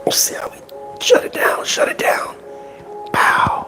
Let's see how we shut it down. Shut it down. Pow.